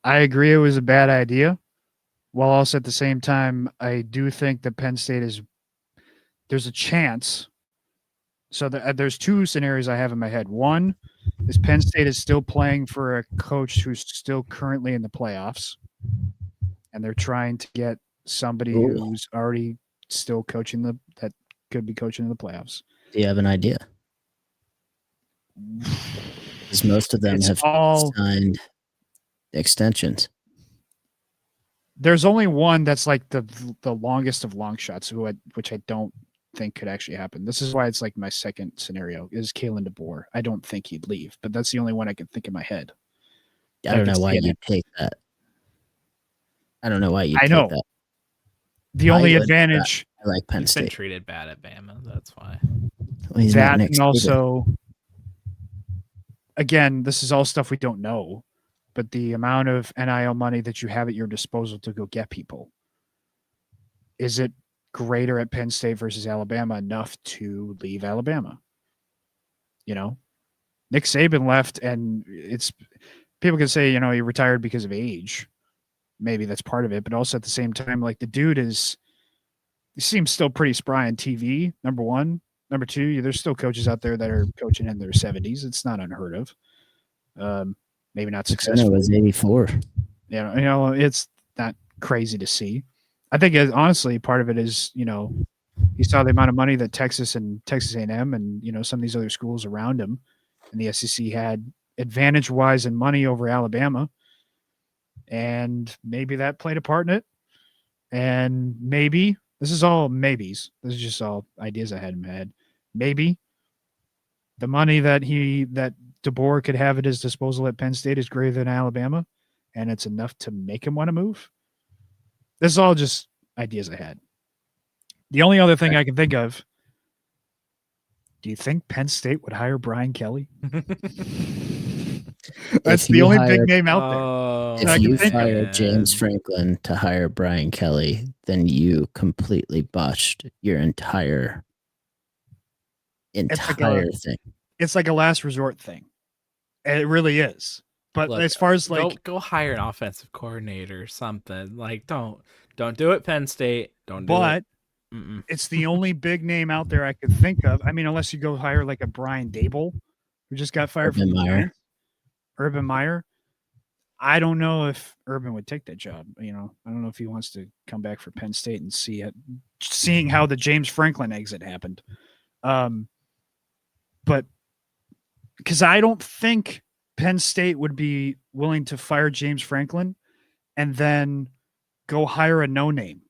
I agree it was a bad idea. While also at the same time, I do think that Penn State there's a chance. So there's 2 scenarios I have in my head. One is Penn State is still playing for a coach who's still currently in the playoffs, and they're trying to get somebody who's already still coaching that could be coaching in the playoffs. Do you have an idea? Because most of them have signed extensions. There's only one that's like the longest of long shots, which I don't think could actually happen. This is why it's like my second scenario is Kalen DeBoer. I don't think he'd leave, but that's the only one I can think in my head. I don't know why you take that. I don't know why you take that. The only advantage, I like Penn State. Been treated bad at Bama, that's why. Well, that and also, again, this is all stuff we don't know, but the amount of NIL money that you have at your disposal to go get people, is it greater at Penn State versus Alabama enough to leave Alabama? Nick Saban left, and people can say, he retired because of age. Maybe that's part of it, but also at the same time, like the dude is he seems still pretty spry on TV, number one. Number two, there's still coaches out there that are coaching in their 70s. It's not unheard of. Maybe not successful. It was 84. Yeah, it's not crazy to see. I think honestly, part of it is, you saw the amount of money that Texas and Texas A&M and, some of these other schools around him and the SEC had advantage-wise in money over Alabama. And maybe that played a part in it. And maybe, this is all maybes. This is just all ideas I had in my head. Maybe the money that DeBoer could have at his disposal at Penn State is greater than Alabama, and it's enough to make him want to move. This is all just ideas I had. The only other thing I can think of, do you think Penn State would hire Brian Kelly? That's the only big name out there. If you fire James Franklin to hire Brian Kelly, then you completely botched your entire thing. It's like a last resort thing. It really is. But look, as far as go hire an offensive coordinator or something. Like don't do it, Penn State. Don't do it. It's the only big name out there I could think of. I mean, unless you go hire like a Brian Dable, who just got fired from the Giants. Urban Meyer. I don't know if Urban would take that job. I don't know if he wants to come back for Penn State and seeing how the James Franklin exit happened. But because I don't think Penn State would be willing to fire James Franklin and then go hire a no-name.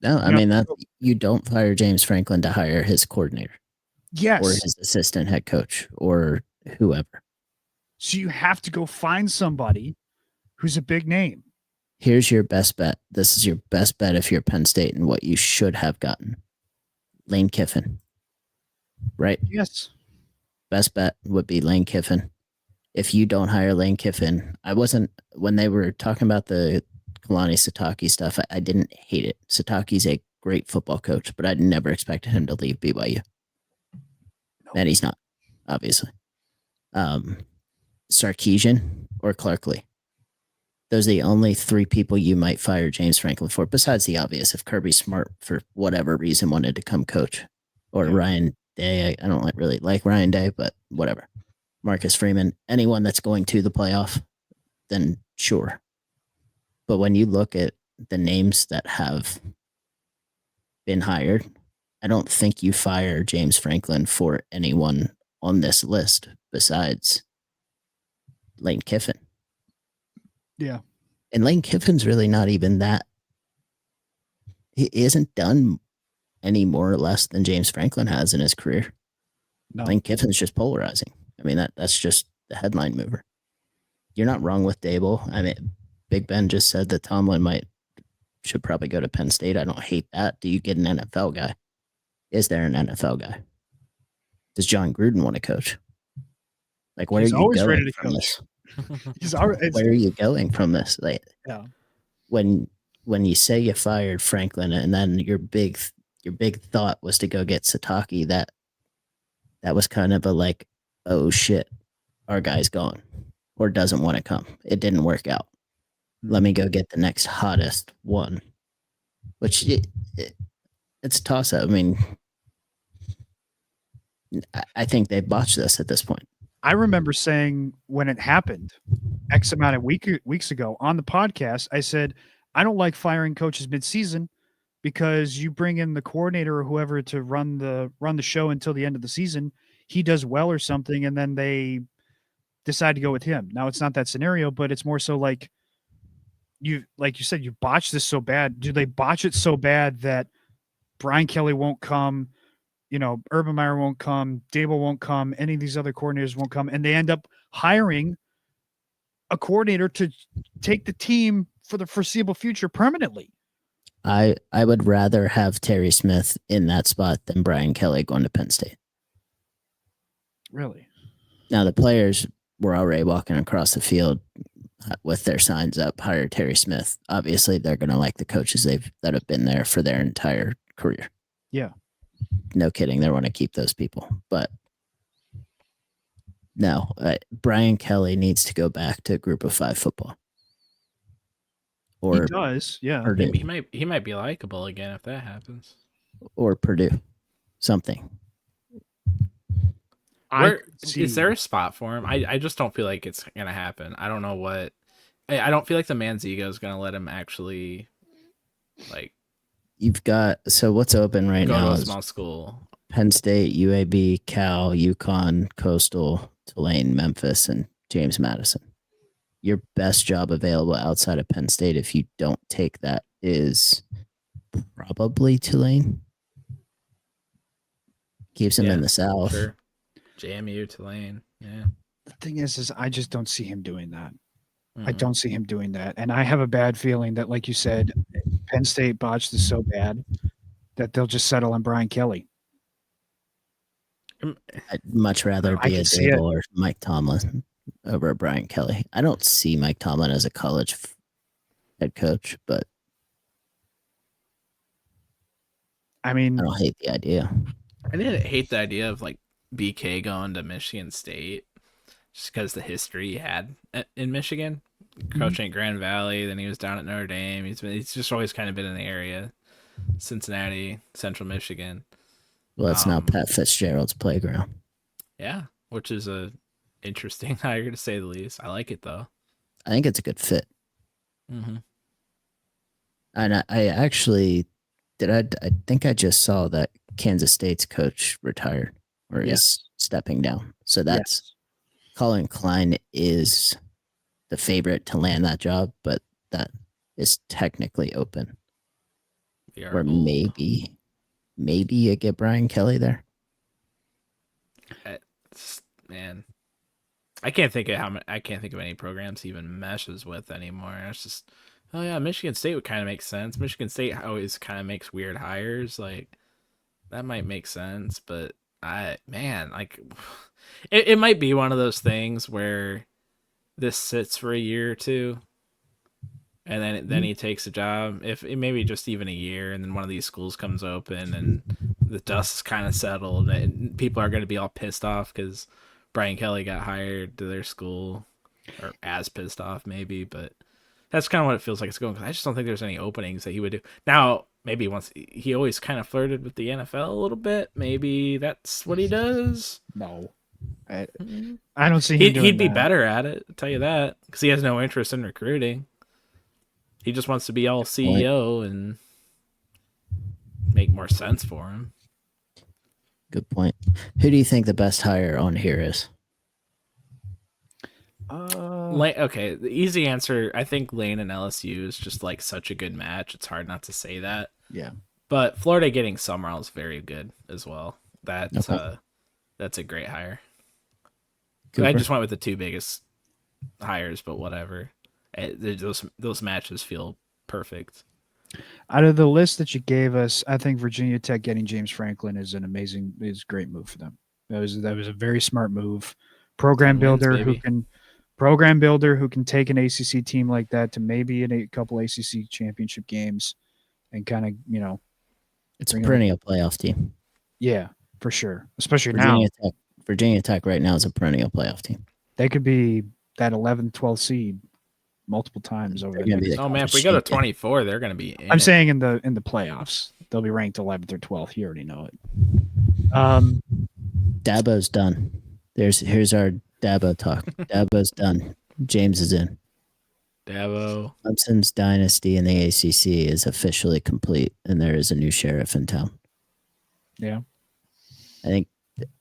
No, I mean, you don't fire James Franklin to hire his coordinator. Yes. Or his assistant head coach or whoever. So you have to go find somebody who's a big name. Here's your best bet. This is your best bet if you're Penn State and what you should have gotten. Lane Kiffin. Right? Yes. Best bet would be Lane Kiffin. If you don't hire Lane Kiffin, when they were talking about the Kalani Sitake stuff, I didn't hate it. Sitake's a great football coach, but I'd never expected him to leave BYU. And he's not, obviously. Sarkisian or Clarkley. Those are the only three people you might fire James Franklin for, besides the obvious. If Kirby Smart, for whatever reason, wanted to come coach. Or Ryan Day. I don't really like Ryan Day, but whatever. Marcus Freeman. Anyone that's going to the playoff, then sure. But when you look at the names that have been hired, I don't think you fire James Franklin for anyone on this list besides Lane Kiffin. Yeah. And Lane Kiffin's really not even that. He isn't done any more or less than James Franklin has in his career. No. Lane Kiffin's just polarizing. I mean, that's just the headline mover. You're not wrong with Dable. I mean, Big Ben just said that Tomlin should probably go to Penn State. I don't hate that. Do you get an NFL guy? Is there an NFL guy? Does John Gruden want to coach? Like, where He's are you going from this? Where are you going from this? Like, yeah. When you say you fired Franklin and then your big thought was to go get Sitake, that was kind of a like, oh shit, our guy's gone or doesn't want to come. It didn't work out. Let me go get the next hottest one, which it's a toss up. I mean, I think they botched this at this point. I remember saying when it happened X amount of weeks ago on the podcast, I said, I don't like firing coaches mid-season because you bring in the coordinator or whoever to run the show until the end of the season. He does well or something, and then they decide to go with him. Now, it's not that scenario, but it's more so like you said, you botched this so bad. Do they botch it so bad that Brian Kelly won't come, Urban Meyer won't come, Dable won't come, any of these other coordinators won't come, and they end up hiring a coordinator to take the team for the foreseeable future permanently? I would rather have Terry Smith in that spot than Brian Kelly going to Penn State. Really? Now, the players were already walking across the field with their signs up, hire Terry Smith. Obviously, they're going to like the coaches that have been there for their entire career. Yeah. No kidding. They want to keep those people. But no, Brian Kelly needs to go back to Group of 5 football. Or he does, yeah. Purdue. He might be likable again if that happens. Or Purdue. Something. Is there a spot for him? I just don't feel like it's gonna happen. I don't know what. I don't feel like the man's ego is gonna let him actually, like. You've got what's open right now go to a is small school. Penn State, UAB, Cal, UConn, Coastal, Tulane, Memphis, and James Madison. Your best job available outside of Penn State, if you don't take that, is probably Tulane. Keeps him in the South. Sure. JMU, Tulane. Yeah. The thing is I just don't see him doing that. Mm-hmm. I don't see him doing that. And I have a bad feeling that, like you said, Penn State botched this so bad that they'll just settle on Brian Kelly. I'd much rather be a Dable or Mike Tomlin over Brian Kelly. I don't see Mike Tomlin as a college head coach, but I mean, I don't hate the idea. I didn't hate the idea of like BK going to Michigan State just because the history he had in Michigan, coaching at Grand Valley. Then he was down at Notre Dame. He's just always kind of been in the area, Cincinnati, Central Michigan. Well, it's now Pat Fitzgerald's playground. Yeah, which is a interesting hire to say the least. I like it though. I think it's a good fit. Mm-hmm. And I actually I think I just saw that Kansas State's coach retired or is stepping down. So that's Colin Klein is the favorite to land that job, but that is technically open. Or maybe you get Brian Kelly there. Man, I can't think of any programs he even meshes with anymore. It's just, oh yeah, Michigan State would kind of make sense. Michigan State always kind of makes weird hires. Like that might make sense, but it might be one of those things where this sits for a year or two, and then he takes a job. If it maybe just even a year, and then one of these schools comes open and the dust is kind of settled, and people are going to be all pissed off because Brian Kelly got hired to their school, or as pissed off maybe, but that's kind of what it feels like it's going. Because I just don't think there's any openings that he would do. Now, maybe once he always kind of flirted with the NFL a little bit. Maybe that's what he does. No, I don't see him doing he'd be that. better at it. I'll tell you that, because he has no interest in recruiting. He just wants to be all CEO and make more sense for him. Good point. Who do you think the best hire on here is? Okay, the easy answer, I think Lane and LSU is just like such a good match. It's hard not to say that. Yeah. But Florida getting Summerall is very good as well. That's a great hire. Cooper? I just went with the two biggest hires, but whatever. Those matches feel perfect. Out of the list that you gave us, I think Virginia Tech getting James Franklin is a great move for them. That was a very smart move. Program builder who can take an ACC team like that to maybe a couple ACC championship games, and kind of it's a perennial playoff team. Yeah, for sure. Especially now, Virginia Tech right now is a perennial playoff team. They could be that 11th, 12th seed multiple times over there. Oh man, if we go to 24, they're going to be. I'm saying in the playoffs, they'll be ranked 11th or 12th. You already know it. Dabo's done. Here's our Dabo talk. Dabo's done. James is in. Dabo. Clemson's dynasty in the ACC is officially complete, and there is a new sheriff in town. Yeah. I think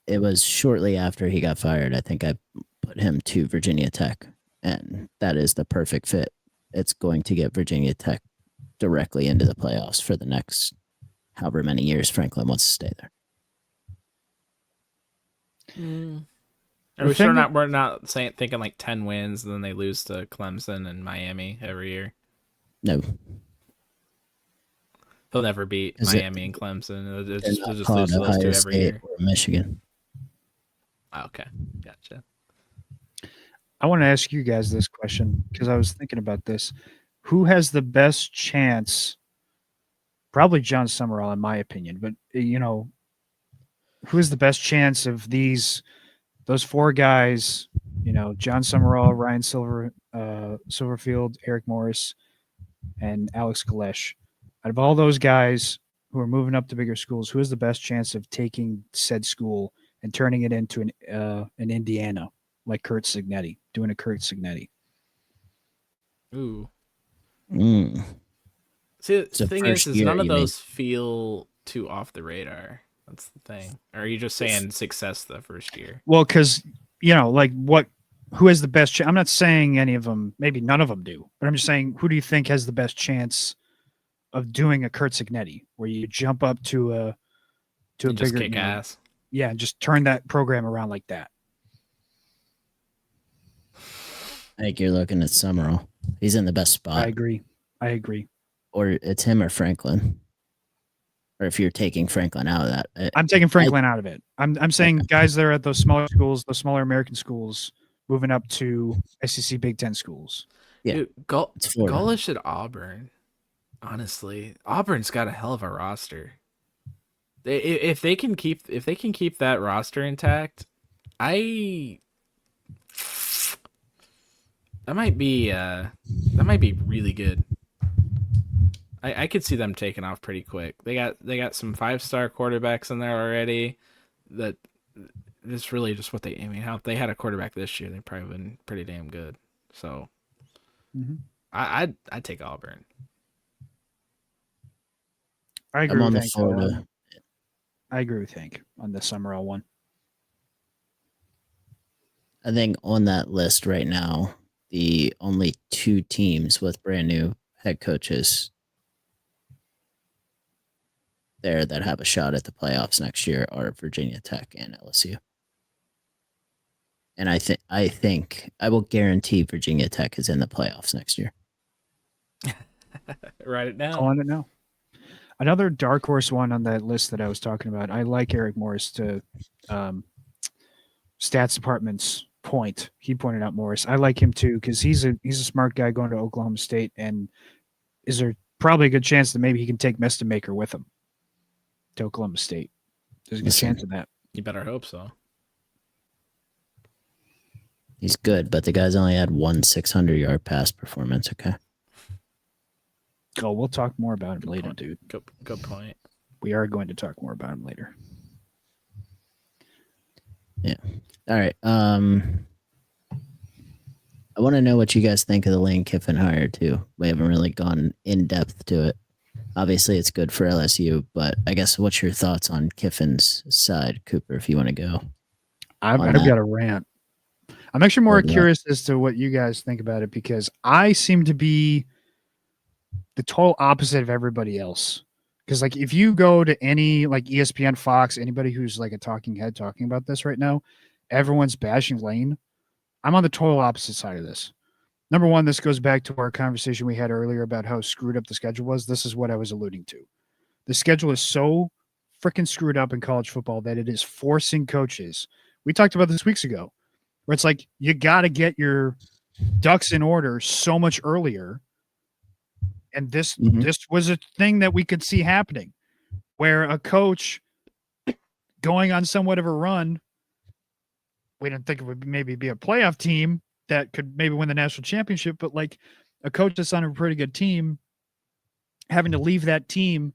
it was shortly after he got fired. I think I put him to Virginia Tech, and that is the perfect fit. It's going to get Virginia Tech directly into the playoffs for the next however many years Franklin wants to stay there. Are we sure we're not thinking like 10 wins and then they lose to Clemson and Miami every year? No. He'll never beat Miami and Clemson. They'll just lose those two every State year. Or Michigan. Okay, gotcha. I want to ask you guys this question because I was thinking about this. Who has the best chance? Probably John Summerall, in my opinion. But who has the best chance of those four guys? John Summerall, Ryan Silverfield, Eric Morris. and Alex Kalesh. Out of all those guys who are moving up to bigger schools, who has the best chance of taking said school and turning it into an Indiana, like Kurt Signetti, doing a Kurt Signetti? Ooh. Mm. See, the So thing first is year, none of you mean? those feel too off the radar. That's the thing. Or are you just saying success the first year? Well, because, like who has the best chance? I'm not saying any of them, maybe none of them do, but I'm just saying, who do you think has the best chance of doing a Kurt Signetti, where you jump up to a And just bigger, kick ass. Yeah, and just turn that program around like that? I think you're looking at Summerall. He's in the best spot. I agree. Or it's him or Franklin. Or if you're taking Franklin out of that. I'm taking Franklin out of it. I'm saying guys that are at those smaller schools, those smaller American schools, moving up to SEC Big Ten schools. Yeah. Dude, it's Florida. Golish at Auburn. Honestly, Auburn's got a hell of a roster. If they can keep that roster intact, that might be really good. I could see them taking off pretty quick. They got some 5-star quarterbacks in there already. That it's really just what they. I mean, how if they had a quarterback this year, they'd probably been pretty damn good. So, I'd take Auburn. I agree. I'm on the Florida. I agree with Hank on the Summerall one. I think on that list right now, the only 2 teams with brand new head coaches there that have a shot at the playoffs next year are Virginia Tech and LSU. And I think I will guarantee Virginia Tech is in the playoffs next year. Write it down. Calling it now. Another dark horse one on that list that I was talking about. I like Eric Morris to stats department's point. He pointed out Morris. I like him too because he's a smart guy going to Oklahoma State, and is there probably a good chance that maybe he can take Meston-Maker with him to Oklahoma State? There's a good chance of that. You better hope so. He's good, but the guy's only had 1 600-yard pass performance. Okay. Oh, we'll talk more about him later, point. dude. Good point. We are going to talk more about him later. Yeah. All right. I want to know what you guys think of the Lane Kiffin hire too. We haven't really gone in depth to it. Obviously, it's good for LSU, but I guess what's your thoughts on Kiffin's side, Cooper? If you want to go, I've got a rant. I'm actually more curious as to what you guys think about it because I seem to be the total opposite of everybody else. Because like if you go to any like ESPN, Fox, anybody who's like a talking head talking about this right now, everyone's bashing Lane. I'm on the total opposite side of this. Number one, this goes back to our conversation we had earlier about how screwed up the schedule was. This is what I was alluding to. The schedule is so freaking screwed up in college football that it is forcing coaches. We talked about this weeks ago, where it's like you got to get your ducks in order so much earlier. And this was a thing that we could see happening, where a coach going on somewhat of a run, we didn't think it would maybe be a playoff team that could maybe win the national championship, but like a coach that's on a pretty good team, having to leave that team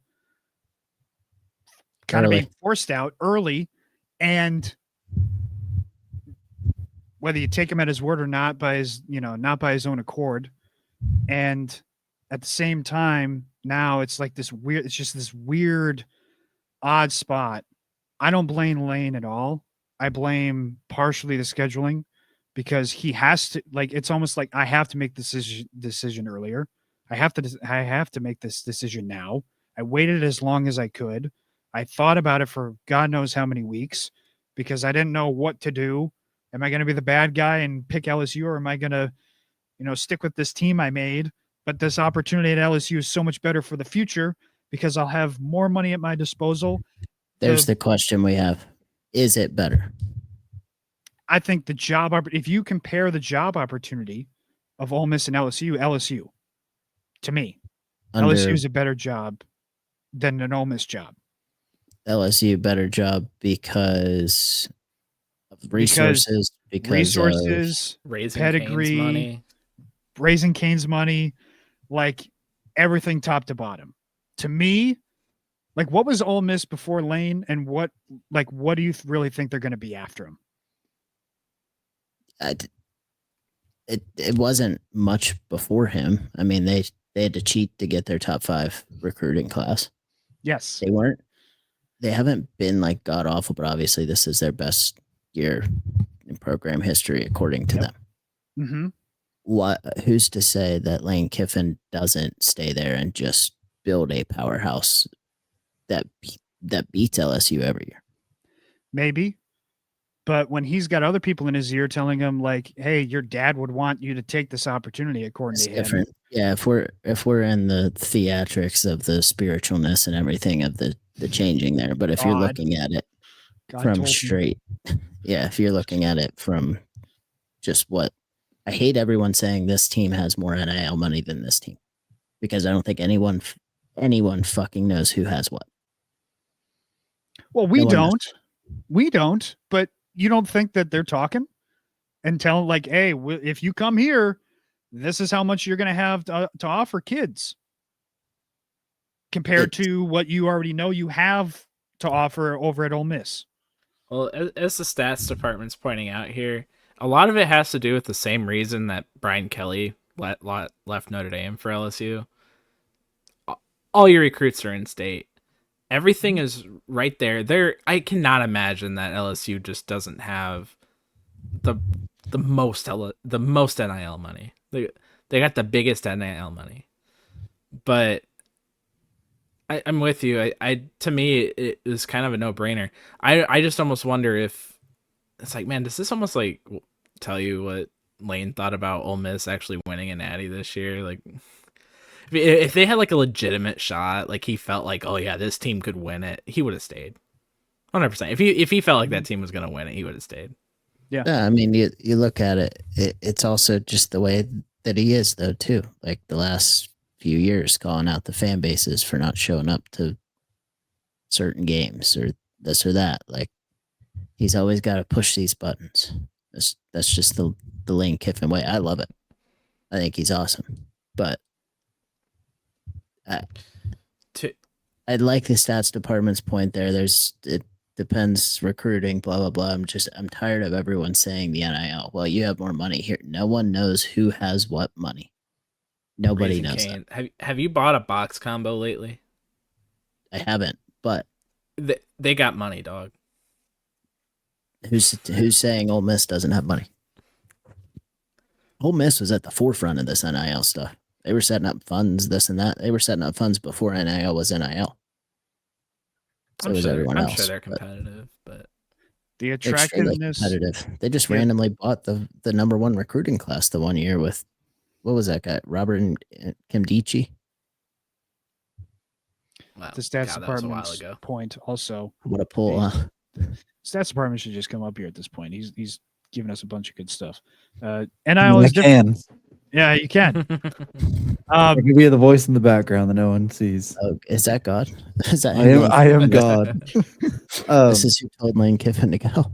kind of being forced out early, and whether you take him at his word or not by his own accord. And at the same time, now it's like this weird, odd spot. I don't blame Lane at all. I blame partially the scheduling because he has to, like, it's almost like I have to make this decision earlier. I have to make this decision now. I waited as long as I could. I thought about it for God knows how many weeks because I didn't know what to do. Am I going to be the bad guy and pick LSU, or am I going to, stick with this team I made? But this opportunity at LSU is so much better for the future because I'll have more money at my disposal. There's the question we have. Is it better? I think if you compare the job opportunity of Ole Miss and LSU, to me, LSU is a better job than an Ole Miss job. LSU better job because of resources, because of raising pedigree, Cane's money. raising Cane's money. Like, everything top to bottom. To me, like, what was Ole Miss before Lane, and what do you really think they're going to be after him? It wasn't much before him. I mean, they had to cheat to get their top 5 recruiting class. Yes. They haven't been like god awful, but obviously this is their best year in program history, according to them. Mm-hmm. Who's to say that Lane Kiffin doesn't stay there and just build a powerhouse that beats LSU every year? Maybe. But when he's got other people in his ear telling him, like, hey, your dad would want you to take this opportunity, according to him. Different. Yeah, if we're in the theatrics of the spiritualness and everything of the changing there, but if you're looking at it from straight, if you're looking at it from just what I hate everyone saying this team has more NIL money than this team, because I don't think anyone fucking knows who has what. Well, we don't, but you don't think that they're talking and telling, like, hey, if you come here, this is how much you're going to have to offer kids compared to what you already know you have to offer over at Ole Miss. Well, as the stats department's pointing out here, a lot of it has to do with the same reason that Brian Kelly left Notre Dame for LSU. All your recruits are in state. Everything is right there. I cannot imagine that LSU just doesn't have the most NIL money. They got the biggest NIL money. But I'm with you. To me, it was kind of a no-brainer. I just almost wonder if it's like, man, does this almost like tell you what Lane thought about Ole Miss actually winning an Natty this year? Like, if they had like a legitimate shot, like he felt like, oh yeah, this team could win it, he would have stayed. 100%. If he felt like that team was going to win it, he would have stayed. Yeah. I mean, you look at it, it's also just the way that he is, though, too. Like the last few years, calling out the fan bases for not showing up to certain games or this or that. Like, he's always got to push these buttons. That's just the Lane Kiffin way. I love it. I think he's awesome. But I like the stats department's point there. It depends recruiting, blah blah blah. I'm tired of everyone saying the NIL. Well, you have more money here. No one knows who has what money. Nobody knows that. Have you bought a box combo lately? I haven't, but they got money, dog. Who's saying Ole Miss doesn't have money? Ole Miss was at the forefront of this NIL stuff. They were setting up funds, this and that. They were setting up funds before NIL was NIL. So was everyone else. I'm sure they're competitive, but the attractiveness. Competitive. They just randomly bought the number 1 recruiting class the one year with, what was that guy? Robert and Kimdichi. Wow. The stats department's point also. What a pull, huh? Stats department should just come up here at this point. He's giving us a bunch of good stuff. NIL is different. Yeah, you can. I can be the voice in the background that no one sees. Oh, is that God? Is that I am God. This is who told Lane Kiffin to go.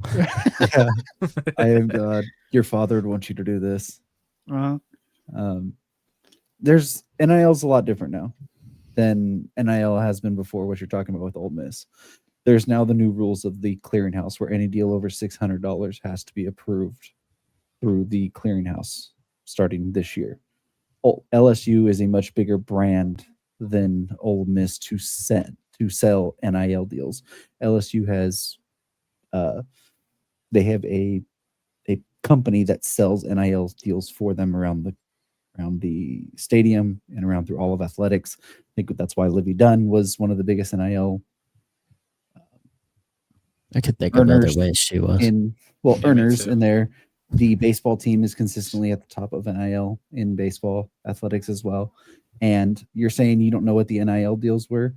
Yeah, I am God. Your father would want you to do this. There's NIL's a lot different now than NIL has been before. What you're talking about with Ole Miss. There's now the new rules of the clearinghouse, where any deal over $600 has to be approved through the clearinghouse starting this year. LSU is a much bigger brand than Ole Miss to sell NIL deals. LSU has they have a company that sells NIL deals for them around the stadium and around through all of athletics. I think that's why Livy Dunn was one of the biggest NIL. I could think of other ways she was. Earners in there. The baseball team is consistently at the top of NIL in baseball athletics as well. And you're saying you don't know what the NIL deals were?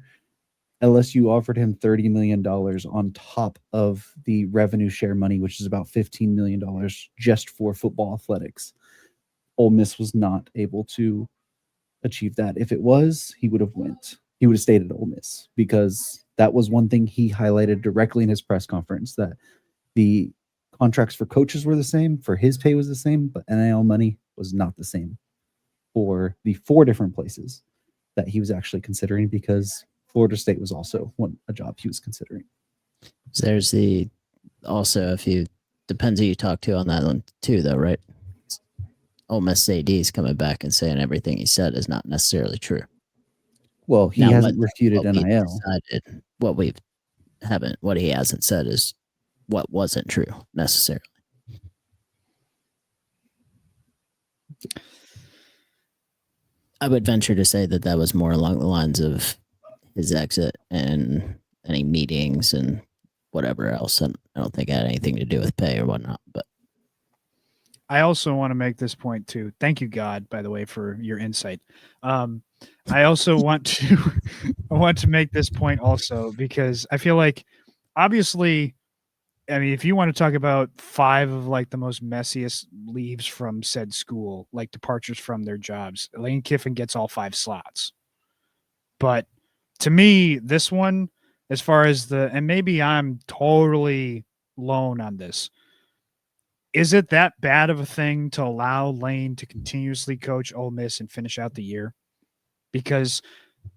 LSU offered him $30 million on top of the revenue share money, which is about $15 million just for football athletics. Ole Miss was not able to achieve that. If it was, he would have went. He would have stayed at Ole Miss, because that was one thing he highlighted directly in his press conference, that the contracts for coaches were the same, for his pay was the same, but NIL money was not the same for the 4 different places. that he was actually considering, because Florida State was also a job he was considering. So there's also, if you depends who you talk to on that one too, though, right? Ole Miss AD is coming back and saying everything he said is not necessarily true. Well, he hasn't refuted NIL. What he hasn't said is what wasn't true necessarily. I would venture to say that was more along the lines of his exit and any meetings and whatever else. And I don't think it had anything to do with pay or whatnot. But I also want to make this point too. Thank you, God, by the way, for your insight. I also want to make this point also, because I feel like, obviously, I mean, if you want to talk about 5 of like the most messiest leaves from said school, like departures from their jobs, Lane Kiffin gets all 5 slots. But to me, this one, as far as and maybe I'm totally lone on this, is it that bad of a thing to allow Lane to continuously coach Ole Miss and finish out the year? Because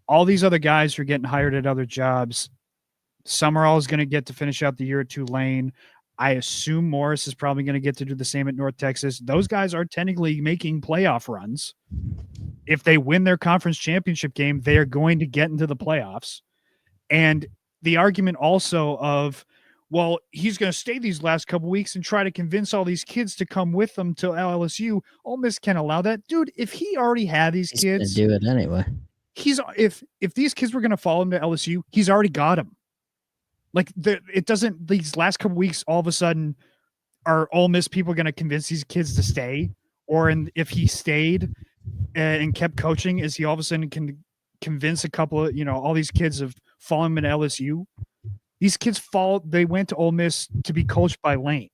all these other guys who are getting hired at other jobs, Summerall is going to get to finish out the year at Tulane. I assume Morris is probably going to get to do the same at North Texas. Those guys are technically making playoff runs. If they win their conference championship game, they are going to get into the playoffs. And the argument also of, well, he's going to stay these last couple weeks and try to convince all these kids to come with them to LSU. Ole Miss can't allow that. Dude, if he already had these kids, do it anyway. If these kids were going to follow him to LSU, he's already got them. Like, it doesn't, these last couple weeks, all of a sudden, are Ole Miss people going to convince these kids to stay? Or if he stayed and kept coaching, is he all of a sudden can convince a couple of, all these kids of following him at LSU? These kids they went to Ole Miss to be coached by Lane.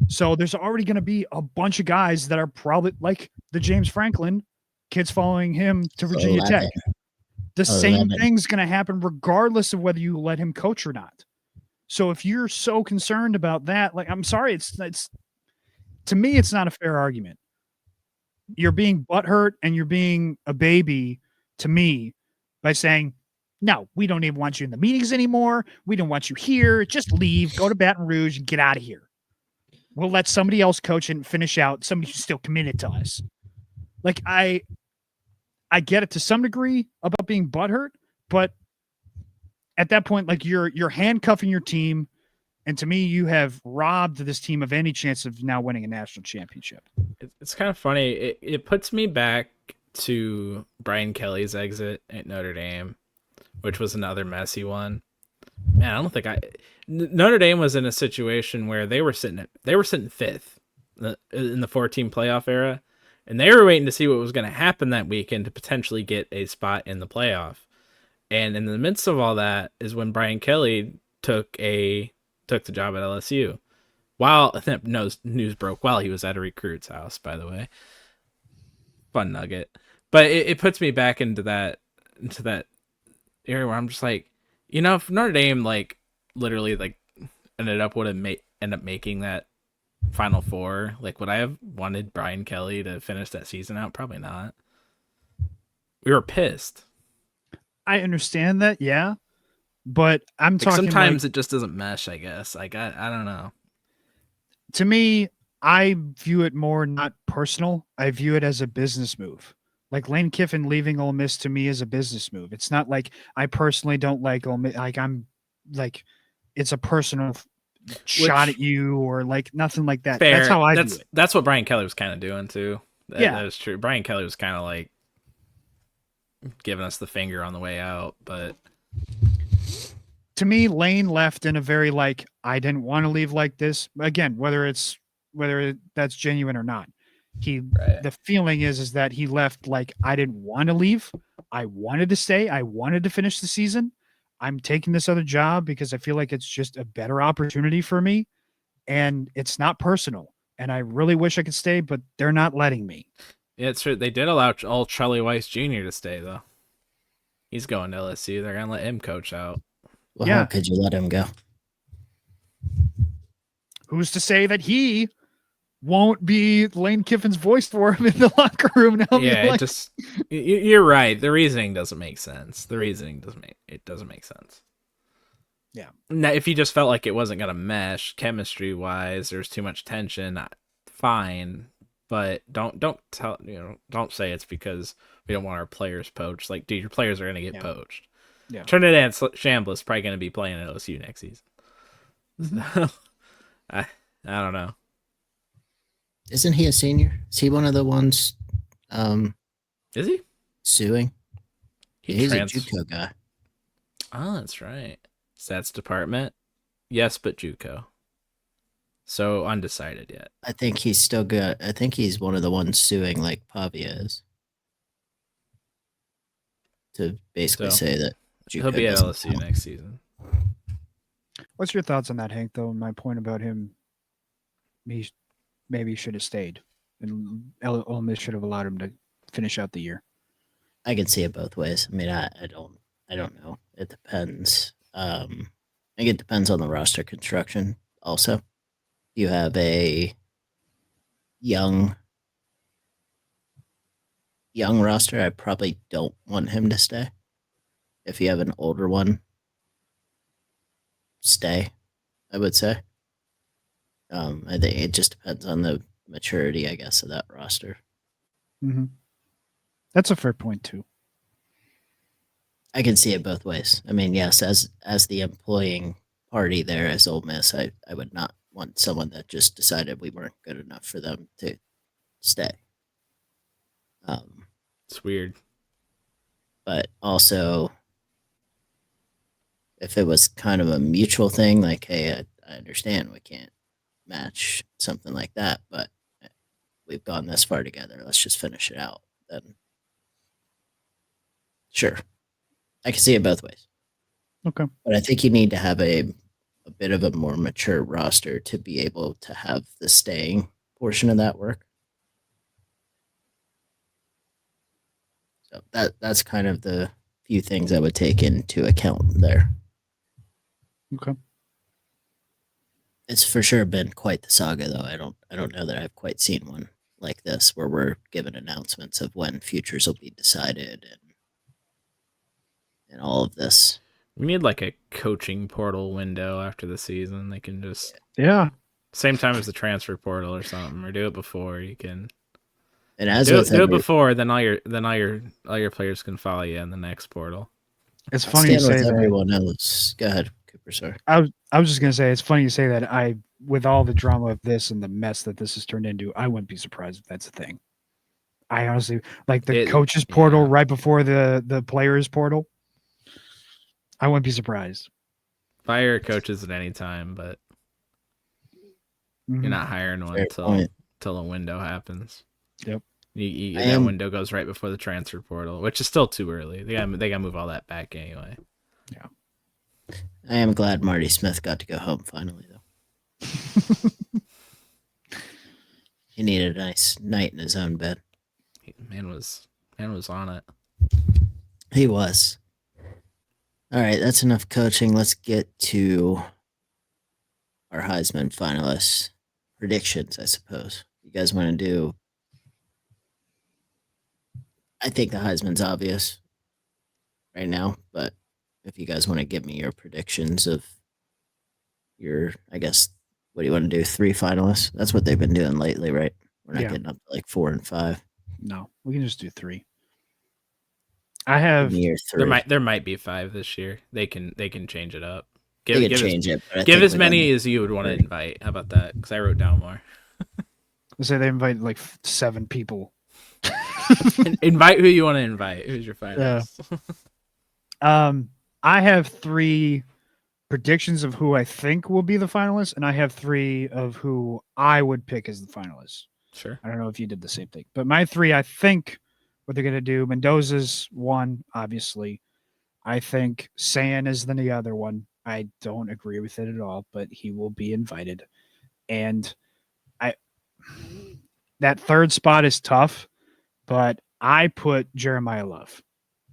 So there's already going to be a bunch of guys that are probably like the James Franklin kids following him to Virginia Tech. The same thing's going to happen regardless of whether you let him coach or not. So if you're so concerned about that, like, I'm sorry, it's to me, it's not a fair argument. You're being butthurt and you're being a baby to me by saying, no, we don't even want you in the meetings anymore. We don't want you here. Just leave, go to Baton Rouge and get out of here. We'll let somebody else coach and finish out, somebody who's still committed to us. Like, I get it to some degree about being butthurt, but at that point, like, you're handcuffing your team, and to me, you have robbed this team of any chance of now winning a national championship. It's kind of funny. It puts me back to Brian Kelly's exit at Notre Dame, which was another messy one. Man, I don't think Notre Dame was in a situation where they were sitting 5th in the 4-team playoff era, and they were waiting to see what was going to happen that weekend to potentially get a spot in the playoff. And in the midst of all that is when Brian Kelly took the job at LSU. News broke while he was at a recruit's house, by the way. Fun nugget. But it puts me back into that area where I'm just like, if Notre Dame like literally like ended up making that Final Four, like, would I have wanted Brian Kelly to finish that season out? Probably not. We were pissed. I understand that, yeah, but I'm talking. Sometimes it just doesn't mesh, I guess. Like, I don't know. To me, I view it more not personal. I view it as a business move. Like, Lane Kiffin leaving Ole Miss to me is a business move. It's not like I personally don't like Ole Miss. Like, I'm like, it's a personal shot at you or like nothing like that. Fair. That's how I view it. That's what Brian Kelly was kind of doing too. Yeah, that is true. Brian Kelly was kind of like giving us the finger on the way out, but to me, Lane left in a very like, I didn't want to leave like this. Again, whether that's genuine or not, the feeling is that he left like, I didn't want to leave. I wanted to stay. I wanted to finish the season. I'm taking this other job because I feel like it's just a better opportunity for me, and it's not personal. And I really wish I could stay, but they're not letting me. Yeah, it's true. They did allow old Charlie Weiss Jr. to stay, though. He's going to LSU. They're going to let him coach out. Well, how could you let him go? Who's to say that he won't be Lane Kiffin's voice for him in the locker room now. Yeah, it just you're right. The reasoning doesn't make sense. Doesn't make sense. Yeah. Now, if you just felt like it wasn't gonna mesh chemistry wise, there's too much tension. Fine, but don't say it's because we don't want our players poached. Like, dude, your players are gonna get poached. Yeah. Trinidad Shambliss probably gonna be playing at LSU next season. So, I don't know. Isn't he a senior? Is he one of the ones? Is he suing? He's a JUCO guy. Oh, that's right. Stats department, yes, but JUCO. So undecided yet. I think he's still good. I think he's one of the ones suing, like Pavia is, to basically say that JUCO he'll be at LSU next season. What's your thoughts on that, Hank? Though my point about him, he maybe should have stayed, and Ole Miss should have allowed him to finish out the year. I can see it both ways. I mean, I don't know. It depends. I think it depends on the roster construction. Also, you have a young roster. I probably don't want him to stay. If you have an older one, stay. I would say. I think it just depends on the maturity, I guess, of that roster. Mm-hmm. That's a fair point too. I can see it both ways. I mean, yes, as the employing party there as Ole Miss, I would not want someone that just decided we weren't good enough for them to stay. It's weird. But also, if it was kind of a mutual thing, like, hey, I understand we can't match something like that, but we've gone this far together, let's just finish it out, then sure. I can see it both ways. Okay. But I think you need to have a bit of a more mature roster to be able to have the staying portion of that work. So that's kind of the few things I would take into account there. Okay. It's for sure been quite the saga, though. I don't know that I've quite seen one like this where we're given announcements of when futures will be decided and all of this. We need like a coaching portal window after the season. They can just same time as the transfer portal or something, or do it before. You can and as do it before, then all your players can follow you in the next portal. It's funny you say that. Everyone else. Go ahead, Cooper. Sorry. I was just gonna say it's funny you say that. With all the drama of this and the mess that this has turned into, I wouldn't be surprised if that's a thing. I honestly like the coaches portal right before the players portal. I wouldn't be surprised. Fire coaches at any time, but you're not hiring one until the window happens. Yep. That window goes right before the transfer portal, which is still too early. They gotta move all that back anyway. Yeah. I am glad Marty Smith got to go home finally, though. He needed a nice night in his own bed. Man was on it. He was. All right, that's enough coaching. Let's get to our Heisman finalists predictions, I suppose. You guys want to do? I think the Heisman's obvious right now, but if you guys want to give me your predictions of your, I guess, what do you want to do? 3 finalists? That's what they've been doing lately, right? We're not getting up to like 4 and 5. No, we can just do 3. I have there might be 5 this year. They can change it up. Give as many as you would want to invite. How about that? Because I wrote down more. Let's say they invite like 7 people. Invite who you want to invite. Who's your finalist? I have 3 predictions of who I think will be the finalists, and I have 3 of who I would pick as the finalists. Sure. I don't know if you did the same thing, but my 3, I think what they're going to do. Mendoza's one, obviously. I think San is the other one. I don't agree with it at all, but he will be invited. And that 3rd spot is tough, but I put Jeremiah Love.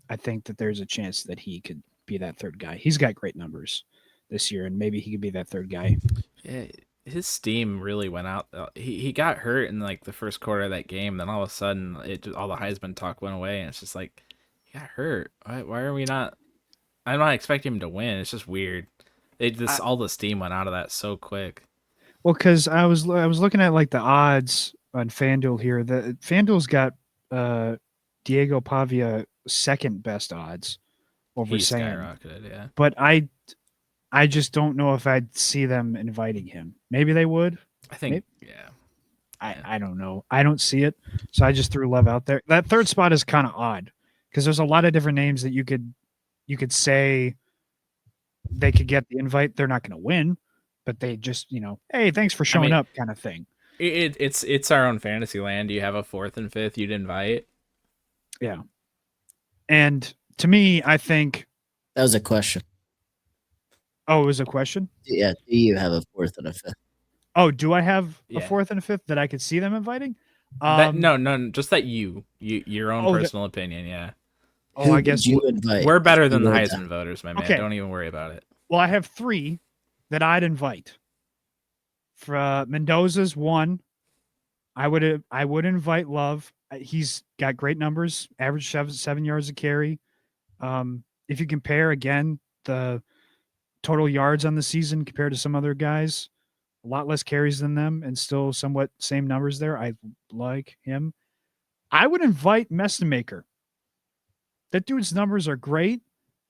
I think that there's a chance that he could be that 3rd guy. He's got great numbers this year, and maybe he could be that 3rd guy. Yeah, his steam really went out. He got hurt in like the first quarter of that game. Then all of a sudden, all the Heisman talk went away, and it's just like he got hurt. Why are we not? I'm not expecting him to win. It's just weird. All the steam went out of that so quick. Well, because I was looking at like the odds on FanDuel here. The FanDuel's got Diego Pavia second best odds over He Sam. skyrocketed, yeah. But I just don't know if I'd see them inviting him. Maybe they would. I think, yeah. I don't know. I don't see it. So I just threw Lev out there. That third spot is kind of odd because there's a lot of different names that you could say they could get the invite. They're not going to win, but they just, hey, thanks for showing up kind of thing. It's our own fantasy land. You have a fourth and fifth you'd invite. Yeah. And to me, I think that was a question. Oh, it was a question? Yeah. Do you have a fourth and a fifth? Oh, do I have a fourth and a fifth that I could see them inviting? No, just that your own personal opinion, yeah. Oh, I guess you invite. We're better than the Heisman voters, my man. Okay. Don't even worry about it. Well, I have 3 that I'd invite. For Mendoza's 1. I would invite Love. He's got great numbers, average 7 yards a carry. If you compare again the total yards on the season compared to some other guys, a lot less carries than them and still somewhat same numbers there. I like him. I would invite Mestemaker. That dude's numbers are great.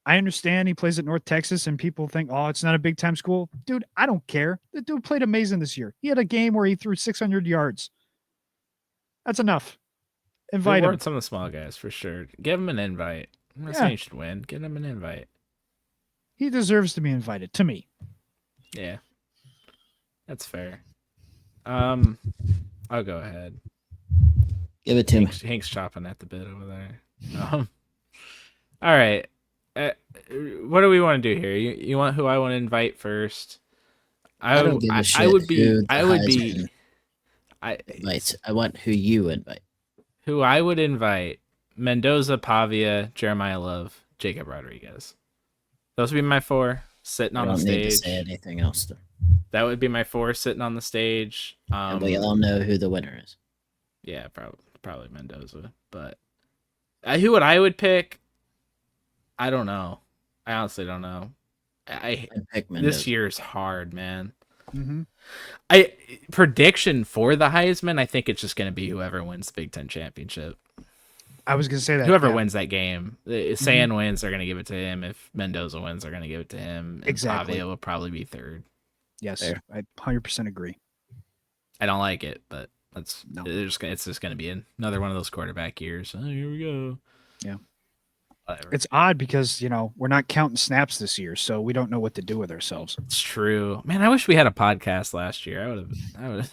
I understand he plays at North Texas and people think, oh, it's not a big time school. Dude, I don't care. The dude played amazing this year. He had a game where he threw 600 yards. That's enough. Invite him. Some of the small guys for sure. Give him an invite. I'm not saying you should win. Give him an invite. He deserves to be invited, to me. Yeah. That's fair. I'll go ahead. Give it to me. Hank's chopping at the bit over there. All right. What do we want to do here? You want who I want to invite first? I don't give a shit. I want who you invite. Who I would invite: Mendoza, Pavia, Jeremiah Love, Jacob Rodriguez. Those would be my 4 sitting on the stage. I don't need to say anything else, though. That would be my 4 sitting on the stage. And we all know who the winner is. Yeah, probably Mendoza. But who I would pick? I don't know. I honestly don't know. I'd pick Mendoza. This year's hard, man. Mm-hmm. Prediction for the Heisman, I think it's just going to be whoever wins the Big Ten championship. I was going to say that. Whoever wins that game. If San wins, they're going to give it to him. If Mendoza wins, they're going to give it to him. And exactly. Pavia will probably be 3rd. Yes, fair. I 100% agree. I don't like it, but it's just going to be another one of those quarterback years. Oh, here we go. Yeah. Whatever. It's odd because, we're not counting snaps this year, so we don't know what to do with ourselves. It's true. Man, I wish we had a podcast last year. I would have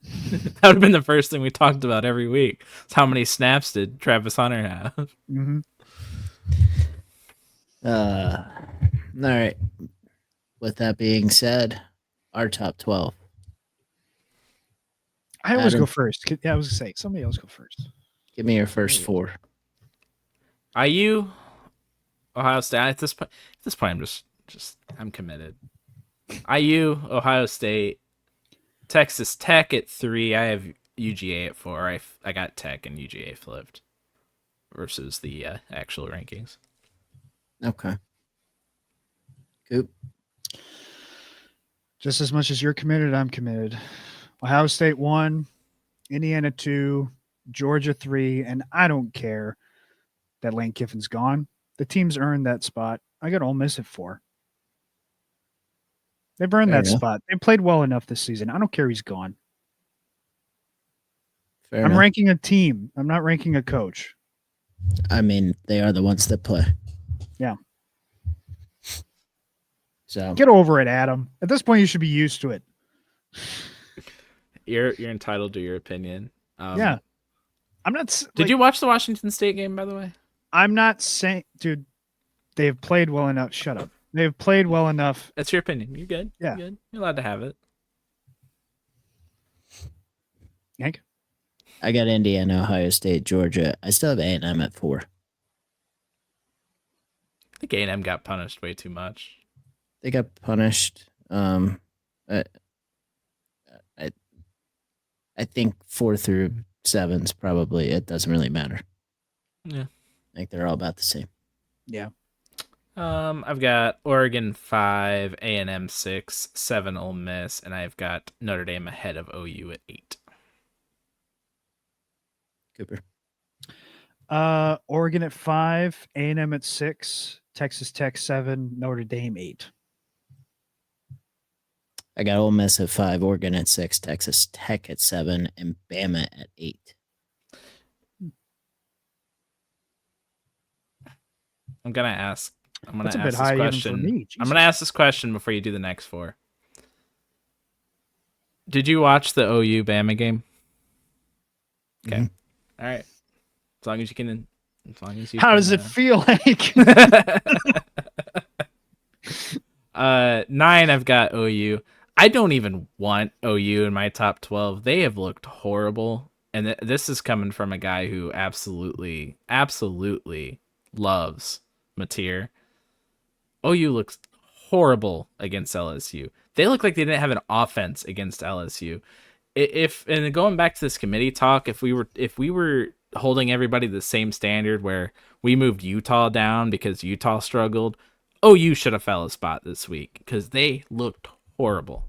that would have been the first thing we talked about every week. It's how many snaps did Travis Hunter have? Mm-hmm. All right. With that being said, our top 12. I always go first. Yeah, I was going to say, somebody else go first. Give me your first 4. IU, Ohio State. At this point, I'm I'm committed. IU, Ohio State, Texas Tech at 3. I have UGA at 4. I got Tech and UGA flipped versus the actual rankings. Okay. Coop. Just as much as you're committed, I'm committed. Ohio State 1, Indiana 2, Georgia 3, and I don't care that Lane Kiffin's gone. The team's earned that spot. I got Ole Miss at 4. They've earned that spot. They played well enough this season. I don't care he's gone. I'm ranking a team. I'm not ranking a coach. I mean, they are the ones that play. Yeah. So get over it, Adam. At this point, you should be used to it. You're entitled to your opinion. Yeah. I'm not. Did you watch the Washington State game, by the way? I'm not saying, dude, they've played well enough. Shut up. They've played well enough. That's your opinion. You're good. Yeah. You're good. You're allowed to have it. Hank? I got Indiana, Ohio State, Georgia. I still have A&M at 4. I think A&M got punished way too much. They got punished. I think 4 through 7's probably, it doesn't really matter. Yeah. I think they're all about the same. Yeah. I've got Oregon 5, A&M 6, 7 Ole Miss, and I've got Notre Dame ahead of OU at 8. Cooper. Oregon at 5, A&M at 6, Texas Tech 7, Notre Dame 8. I got Ole Miss at 5, Oregon at 6, Texas Tech at 7, and Bama at 8. I'm gonna ask That's a bit this high even question. for me. I'm gonna ask this question before you do the next 4. Did you watch the OU Bama game? Okay. Mm-hmm. All right. As long as you can. As long as you. How can, does it feel like? 9. I've got OU. I don't even want OU in my top 12. They have looked horrible, and this is coming from a guy who absolutely loves Mateer. OU looks horrible against LSU. They look like they didn't have an offense against LSU. If and going back to this committee talk, if we were holding everybody the same standard where we moved Utah down because Utah struggled, OU should have fell a spot this week because they looked horrible.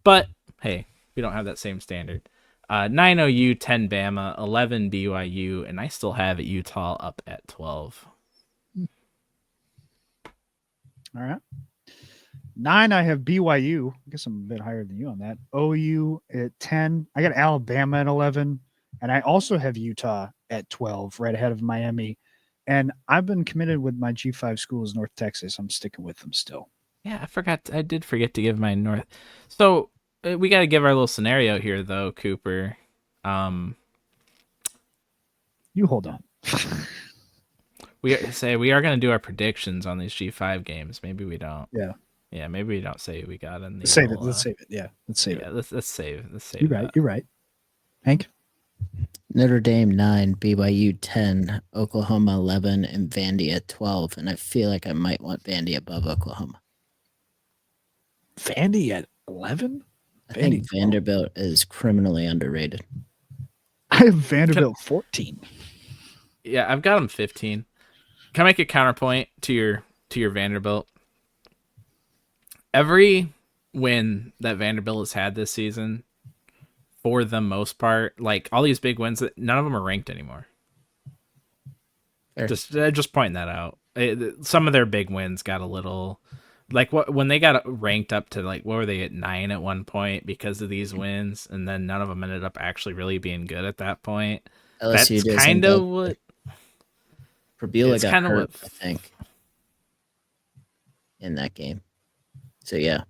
But hey, we don't have that same standard. 9 OU, 10 Bama, 11 BYU, and I still have Utah up at 12. All right. 9, I have BYU. I guess I'm a bit higher than you on that. OU at 10. I got Alabama at 11. And I also have Utah at 12, right ahead of Miami. And I've been committed with my G5 schools, North Texas. I'm sticking with them still. Yeah, I did forget to give my North. So we got to give our little scenario here, though, Cooper. You hold on. We are going to do our predictions on these G5 games. Maybe we don't. Yeah, maybe we don't say who we got in the. Let's save it. Let's save it. Yeah, let's save it. Let's save. You're right. You're right. Hank. Notre Dame 9, BYU 10, Oklahoma 11, and Vandy at 12. And I feel like I might want Vandy above Oklahoma. Vandy at 11? I think Vanderbilt is criminally underrated. I have Vanderbilt 14. Yeah, I've got them 15. Can I make a counterpoint to your Vanderbilt? Every win that Vanderbilt has had this season, for the most part, like all these big wins, none of them are ranked anymore. Fair. Just pointing that out. Some of their big wins got a little, like when they got ranked up to like what were they at 9 at one point because of these wins, and then none of them ended up actually really being good at that point. LSU That's kind of what. Prebula got hurt, I think, in that game. So yeah.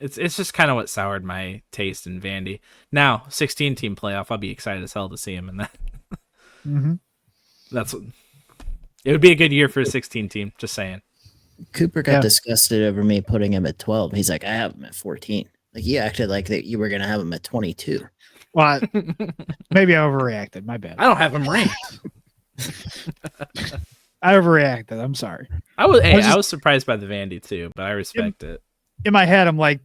It's just kind of what soured my taste in Vandy. Now, 16-team playoff, I'll be excited as hell to see him in that. Mm-hmm. It would be a good year for a 16-team, just saying. Cooper got disgusted over me putting him at 12. He's like, I have him at 14. Like, you acted like that you were going to have him at 22. Well, maybe I overreacted. My bad. I don't have him ranked. I overreacted. I'm sorry. I was surprised by the Vandy, too, but I respect it. In my head, I'm like,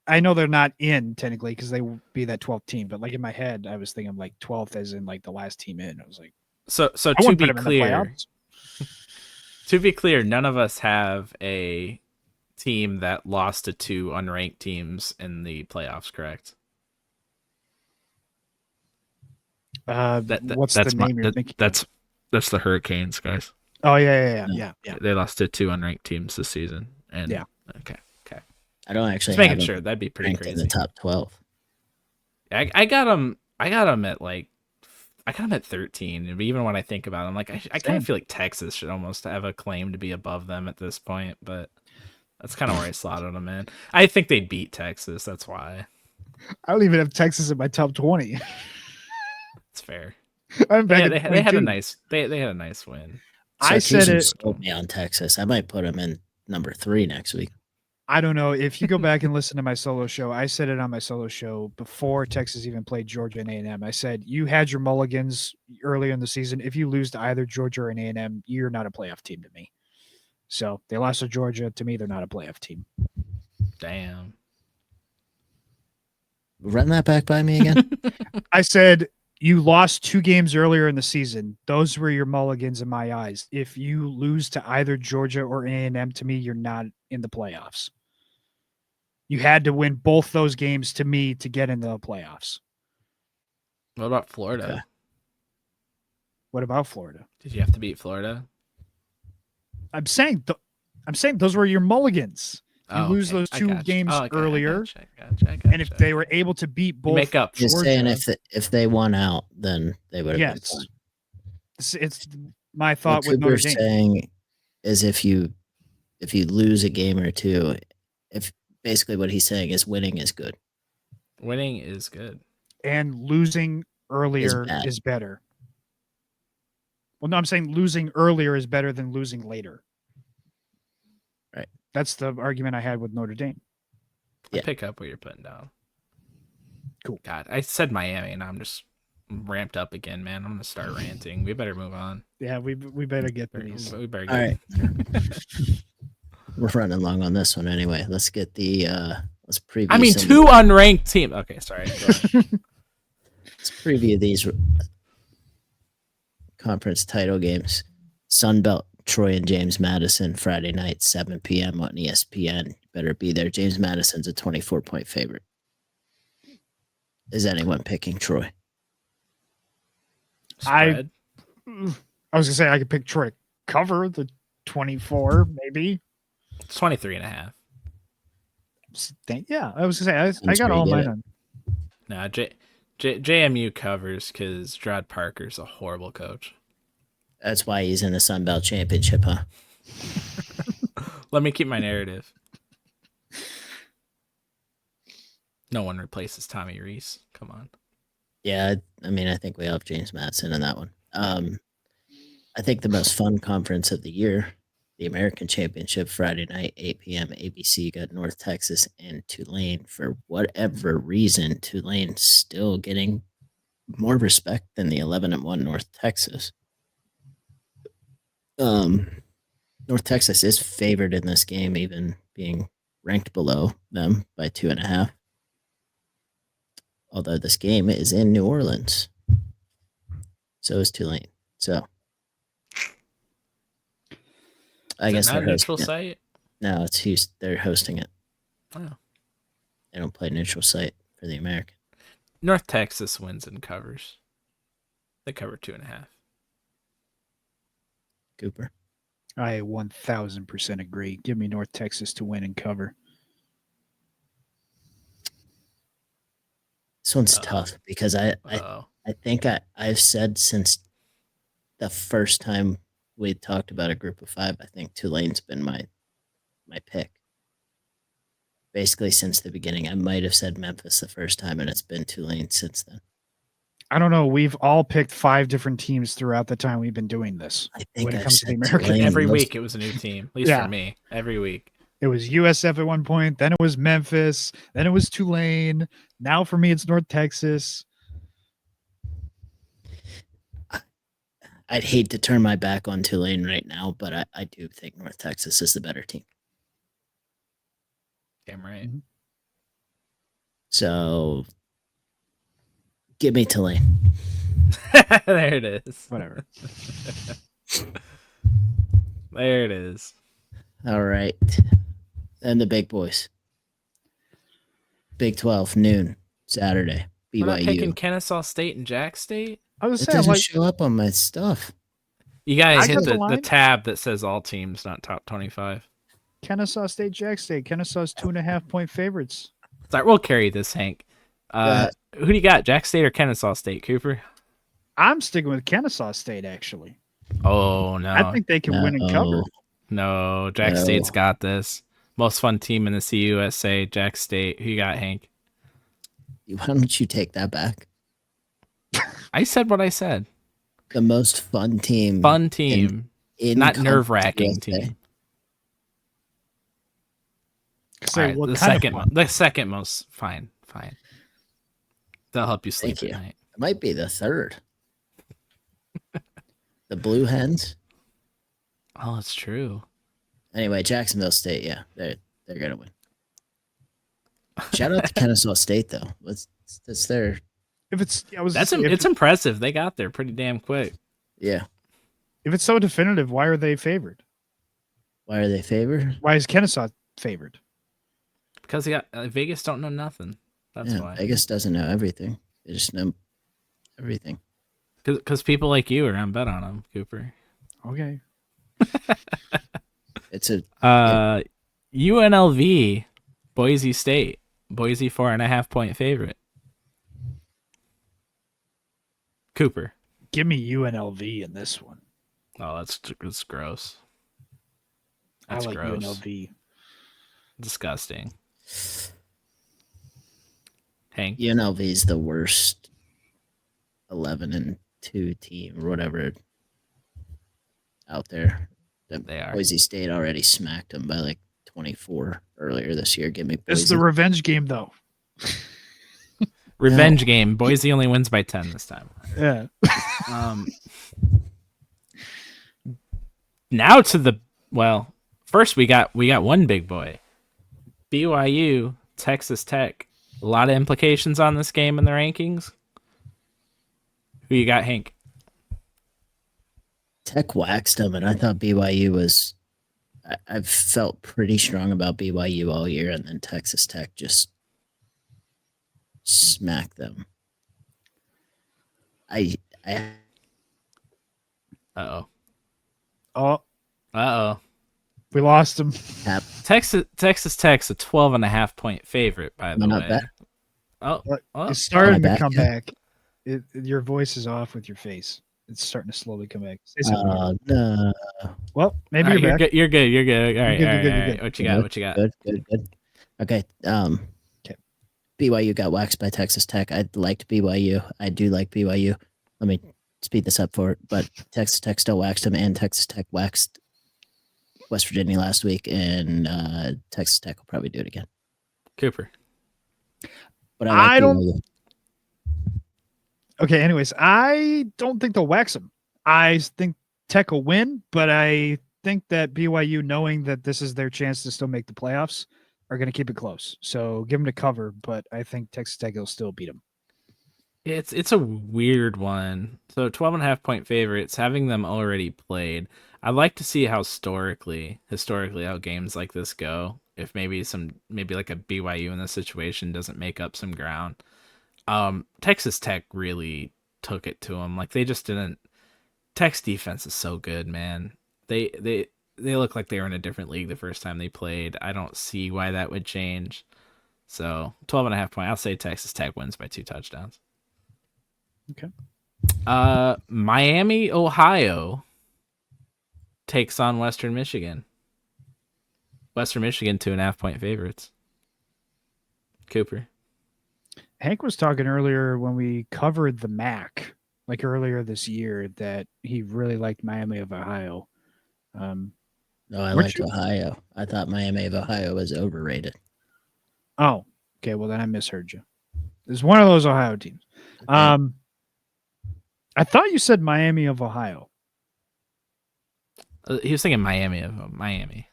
I know they're not in technically because they will be that 12th team, but like in my head, I was thinking like 12th as in like the last team in. I was like, so to be clear, none of us have a team that lost to 2 unranked teams in the playoffs, correct? What's the name you're thinking? That's the Hurricanes, guys. Oh yeah. They lost to 2 unranked teams this season, and yeah. Okay. I don't actually. Just making sure that'd be pretty crazy. In the top 12. I got them. I got them at like. I got them at 13. And even when I think about it, I'm like, I kind of feel like Texas should almost have a claim to be above them at this point, but that's kind of where I slotted them in. I think they'd beat Texas. That's why. I don't even have Texas in my top 20. It's fair. They had a nice. They had a nice win. I said it. Sold me on Texas. I might put them in number 3 next week. I don't know. If you go back and listen to my solo show, I said it on my solo show before Texas even played Georgia and A&M. I said, you had your mulligans earlier in the season. If you lose to either Georgia or an A&M, you're not a playoff team to me. So they lost to Georgia. To me, they're not a playoff team. Damn. Run that back by me again. I said you lost 2 games earlier in the season. Those were your mulligans in my eyes. If you lose to either Georgia or A&M, to me, you're not in the playoffs. You had to win both those games to me to get into the playoffs. What about Florida? Okay. What about Florida? Did you have to beat Florida? I'm saying those were your mulligans. You lose those 2 games earlier, Gotcha. and if they were able to beat both, make up. Just saying, if they won out, then they would have been yes. fine. It's my thought What with Notre Cooper's Dame. saying is if you lose a game or two, if basically what he's saying is winning is good. Winning is good. And losing earlier is better. Well, no, I'm saying losing earlier is better than losing later. Right. That's the argument I had with Notre Dame. I pick up what you're putting down. Cool. God, I said Miami, and I'm just ramped up again, man. I'm gonna start ranting. We better move on. Yeah, we better get these. We better All get. right. We're running long on this one anyway. Let's get the let's preview. I mean, 2 unranked teams. Okay, sorry. Go ahead. Let's preview these conference title games. Sunbelt, Troy and James Madison, Friday night, 7 p.m. on ESPN. You better be there. James Madison's a 24-point favorite. Is anyone picking Troy? Spread. I was gonna say I could pick Troy to cover the 24, maybe. It's 23.5. Yeah, I was gonna say I got all mine on. No, JMU covers because Gerard Parker's a horrible coach. That's why he's in the Sun Belt Championship, huh? Let me keep my narrative. No one replaces Tommy Reese. Come on. Yeah, I mean, I think we have James Madison in that one. I think the most fun conference of the year, the American Championship, Friday night, 8 p.m. ABC, got North Texas and Tulane. For whatever reason, Tulane's still getting more respect than the 11-1 North Texas. North Texas is favored in this game, even being ranked below them by 2.5. Although this game is in New Orleans. So is Tulane. So I guess not they're a neutral hosting site. It. No, it's Houston. They're hosting it. Oh. They don't play neutral site for the American. North Texas wins and covers. They cover 2.5. Cooper. I 1000% agree. Give me North Texas to win and cover. This one's tough because I think I've said since the first time we talked about a group of 5, I think Tulane's been my pick. Basically since the beginning. I might have said Memphis the first time, and it's been Tulane since then. I don't know. We've all picked 5 different teams throughout the time we've been doing this. I think when it I've comes to the said American. Tulane Every most- week it was a new team, at least for me. Every week. It was USF at one point, then it was Memphis, then it was Tulane. Now for me, it's North Texas. I'd hate to turn my back on Tulane right now, but I do think North Texas is the better team. Damn right. Mm-hmm. So give me Tulane. There it is. Whatever. There it is. All right. And the big boys. Big 12, noon, Saturday. We're not picking BYU. Kennesaw State and Jack State. I was It saying, doesn't like, show up on my stuff. You guys I hit got the the line. tab that says all teams, not top 25. Kennesaw State, Jack State. Kennesaw's 2.5-point favorites. Sorry, we'll carry this, Hank. Who do you got, Jack State or Kennesaw State, Cooper? I'm sticking with Kennesaw State, actually. Oh, no. I think they can win and cover. No, Jack State's got this. Most fun team in the CUSA, Jack State. Who you got, Hank? Why don't you take that back? I said what I said. The most fun team. Fun team. In not Conference nerve-wracking USA. team. Say, All right, what the kind of second, fun? the second most. Fine. That'll help you sleep Thank at you. night. It might be the third. The Blue Hens. Oh, it's true. Anyway, Jacksonville State, yeah, they're gonna win. Shout out to Kennesaw State though. It's their If it's, I was That's gonna say, it's impressive. They got there pretty damn quick. yeah. if it's so definitive, why are they favored? Why are they favored? Why is Kennesaw favored? Because Vegas don't know nothing. That's why. Vegas doesn't know everything. They just know everything. Because people like you are on bet on them, Cooper. Okay. It's a UNLV, Boise State, Boise 4.5 point favorite. Cooper. Give me UNLV in this one. Oh, that's gross. I That's like gross. UNLV. Disgusting. Hank. UNLV is the worst 11-2 team or whatever out there. They are. Boise State already smacked them by like 24 earlier this year. Give me Boise. This is the revenge game, though. Revenge game. Boise only wins by 10 this time. Yeah. Now first we got one big boy. BYU, Texas Tech. A lot of implications on this game in the rankings. Who you got, Hank? Tech waxed them, and I thought BYU was. I've felt pretty strong about BYU all year, and then Texas Tech just smacked them. Uh-oh. Oh, Uh-oh. we lost him. Texas Tech's a 12.5 point favorite, by the way. Back? It's starting to back come yet? back. Your voice is off with your face. It's starting to slowly come back. Say something. No. Well, maybe All right, you're back. You're good. All right, You're all good, right, you're all right. good. What you got? Good. Okay. Okay. BYU got waxed by Texas Tech. I liked BYU. I do like BYU. Let me speed this up for it. But Texas Tech still waxed them, and Texas Tech waxed West Virginia last week, and Texas Tech will probably do it again. Cooper. But I like BYU. Okay, anyways, I don't think they'll wax them. I think Tech will win, but I think that BYU, knowing that this is their chance to still make the playoffs, are going to keep it close. So give them to cover, but I think Texas Tech will still beat them. It's a weird one. So 12.5 point favorites, having them already played. I'd like to see how historically how games like this go. If maybe like a BYU in this situation doesn't make up some ground. Texas Tech really took it to them. Like they just didn't. Tech's defense is so good, man. They look like they were in a different league the first time they played. I don't see why that would change. So 12.5 point. I'll say Texas Tech wins by 2 touchdowns. Okay. Miami, Ohio takes on Western Michigan. Western Michigan 2.5 point favorites. Cooper. Hank was talking earlier when we covered the MAC, like earlier this year, that he really liked Miami of Ohio. No, I liked Ohio. I thought Miami of Ohio was overrated. Oh, okay. Well, then I misheard you. It's one of those Ohio teams. Okay. I thought you said Miami of Ohio. He was thinking Miami.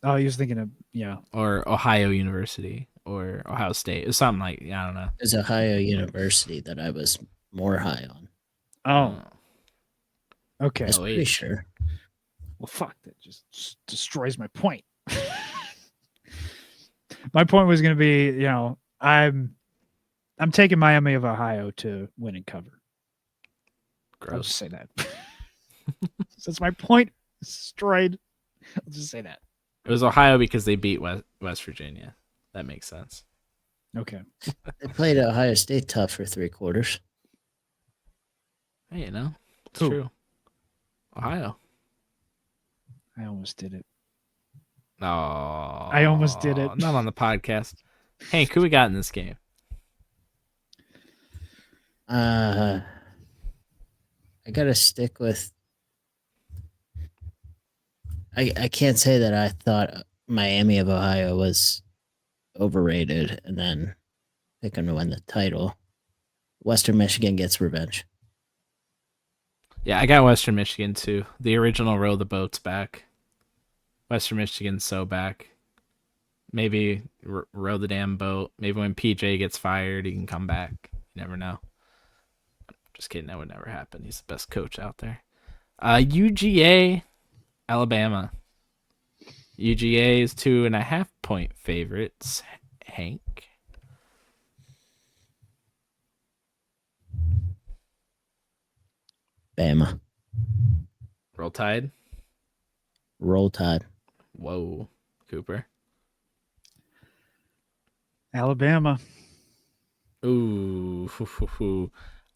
Oh, he was thinking of, yeah. Or Ohio University or Ohio State. It's something like, I don't know. It was Ohio University that I was more high on. Oh, okay. I was pretty sure. Well, fuck, that just destroys my point. My point was going to be, I'm taking Miami of Ohio to win and cover. Gross. I'll just say that. Since my point is destroyed, I'll just say that. It was Ohio because they beat West Virginia. That makes sense. Okay. They played Ohio State tough for 3 quarters. Hey, it's Who? true. Ohio. I almost did it. Oh, I almost did it. Not on the podcast. Hank, who we got in this game? I gotta stick with. I can't say that I thought Miami of Ohio was overrated and then pick them to win the title. Western Michigan gets revenge. Yeah, I got Western Michigan too. The original row the boat's back. Western Michigan's so back. Maybe row the damn boat. Maybe when PJ gets fired, he can come back. You never know. Just kidding. That would never happen. He's the best coach out there. UGA, Alabama. UGA is 2.5-point favorites. Hank. Bama. Roll Tide. Roll Tide. Whoa, Cooper. Alabama. Ooh.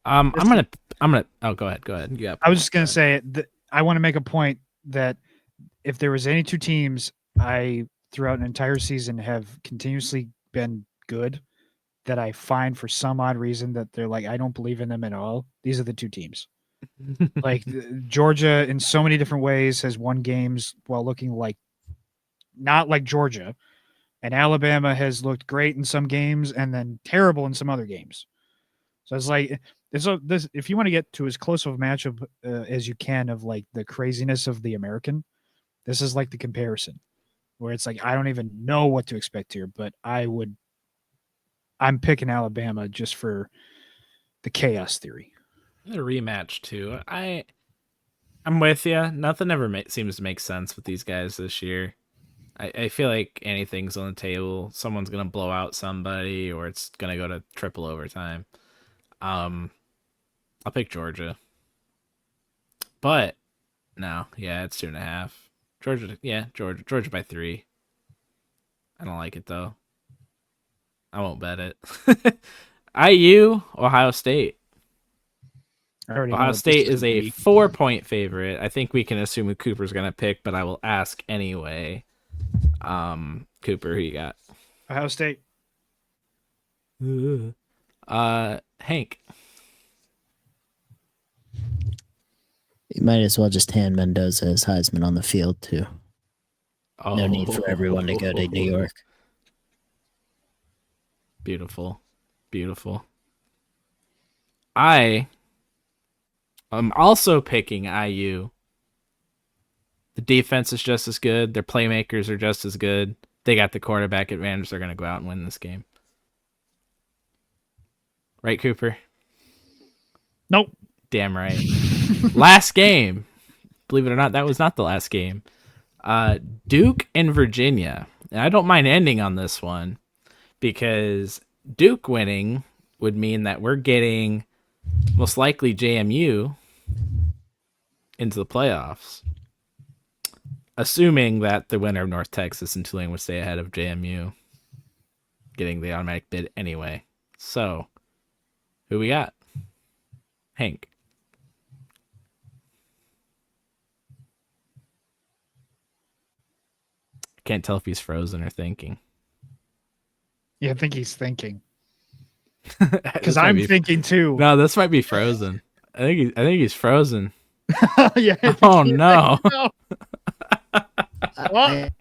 I'm gonna. Oh, go ahead. Yeah. I was just gonna say that I want to make a point that if there was any two teams I throughout an entire season have continuously been good, that I find for some odd reason that they're like I don't believe in them at all. These are the two teams. Like Georgia, in so many different ways, has won games while looking like not like Georgia, and Alabama has looked great in some games and then terrible in some other games. So it's like this. If you want to get to as close of a matchup as you can of like the craziness of the American, this is like the comparison where it's like I don't even know what to expect here, but I'm picking Alabama just for the chaos theory. The rematch too. I'm with you. Nothing ever seems to make sense with these guys this year. I feel like anything's on the table. Someone's gonna blow out somebody, or it's gonna go to triple overtime. I'll pick Georgia, but no, yeah, it's 2.5. Georgia by 3. I don't like it though. I won't bet it. IU, Ohio State. Ohio State is a 4-point favorite. I think we can assume who Cooper's going to pick, but I will ask anyway. Cooper, who you got? Ohio State. Hank. You might as well just hand Mendoza his Heisman on the field, too. Oh. No need for everyone to go to New York. Beautiful. I'm also picking IU. The defense is just as good. Their playmakers are just as good. They got the quarterback advantage. They're going to go out and win this game. Right, Cooper? Nope. Damn right. Last game. Believe it or not, that was not the last game. Duke and Virginia. And I don't mind ending on this one because Duke winning would mean that we're getting most likely JMU into the playoffs, assuming that the winner of North Texas and Tulane would stay ahead of JMU, getting the automatic bid anyway. So, who we got? Hank. Can't tell if he's frozen or thinking. Yeah, I think he's thinking. Because I'm thinking too. No, this might be frozen. I think he's frozen. Yeah. Oh no. Let's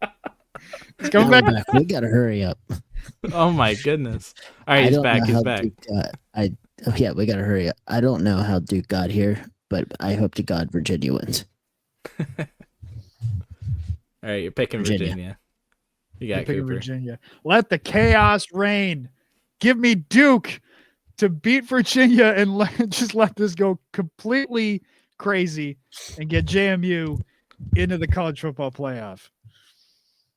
go back. We gotta hurry up. Oh my goodness. All right, he's back. We gotta hurry up. I don't know how Duke got here, but I hope to God Virginia wins. All right, you're picking Virginia. You got Cooper. Virginia. Let the chaos reign. Give me Duke to beat Virginia and just let this go completely crazy and get JMU into the college football playoff.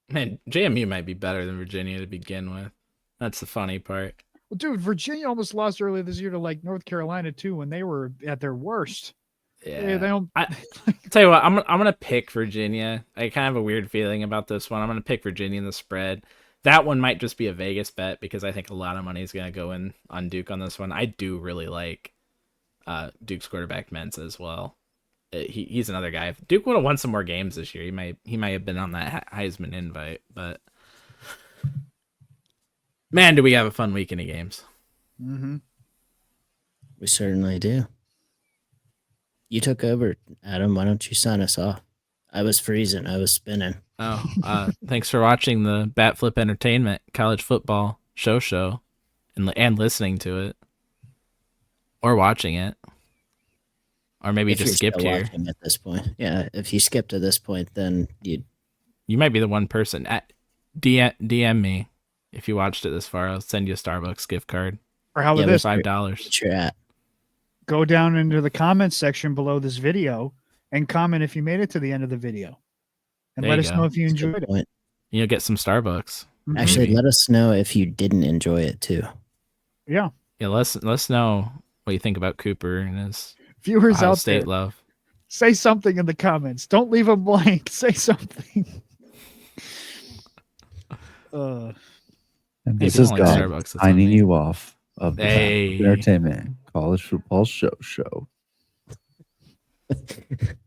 Man, JMU might be better than Virginia to begin with. That's the funny part. Well, dude, Virginia almost lost earlier this year to like North Carolina too when they were at their worst. Yeah, they don't. I tell you what, I'm gonna pick Virginia. I kind of have a weird feeling about this one. I'm gonna pick Virginia in the spread. That one might just be a Vegas bet because I think a lot of money is gonna go in on Duke on this one. I do really like Duke's quarterback Mentz as well. He's another guy. If Duke would have won some more games this year, he might have been on that Heisman invite. But man, do we have a fun weekend of games? Mm-hmm. We certainly do. You took over, Adam. Why don't you sign us off? I was freezing. I was spinning. Oh, thanks for watching the Bat Flip Entertainment college football show and listening to it or watching it. Or maybe if just skipped here at this point. Yeah, if you skipped to this point, then you might be the one person. DM me if you watched it this far. I'll send you a Starbucks gift card. Or how about Yeah, this? $5. What you're at. Go down into the comments section below this video and comment if you made it to the end of the video. And There let you us go. know if you That's a good enjoyed it. point. You'll get some Starbucks. Actually, Maybe. let us know if you didn't enjoy it too. Yeah. Yeah, let's know what you think about Cooper and his Viewers Ohio out State there, love. say something in the comments. Don't leave them blank. Say something. And Hey, this if you is don't like God Starbucks, that's on signing me. you off of the Hey. Entertainment College Football Show.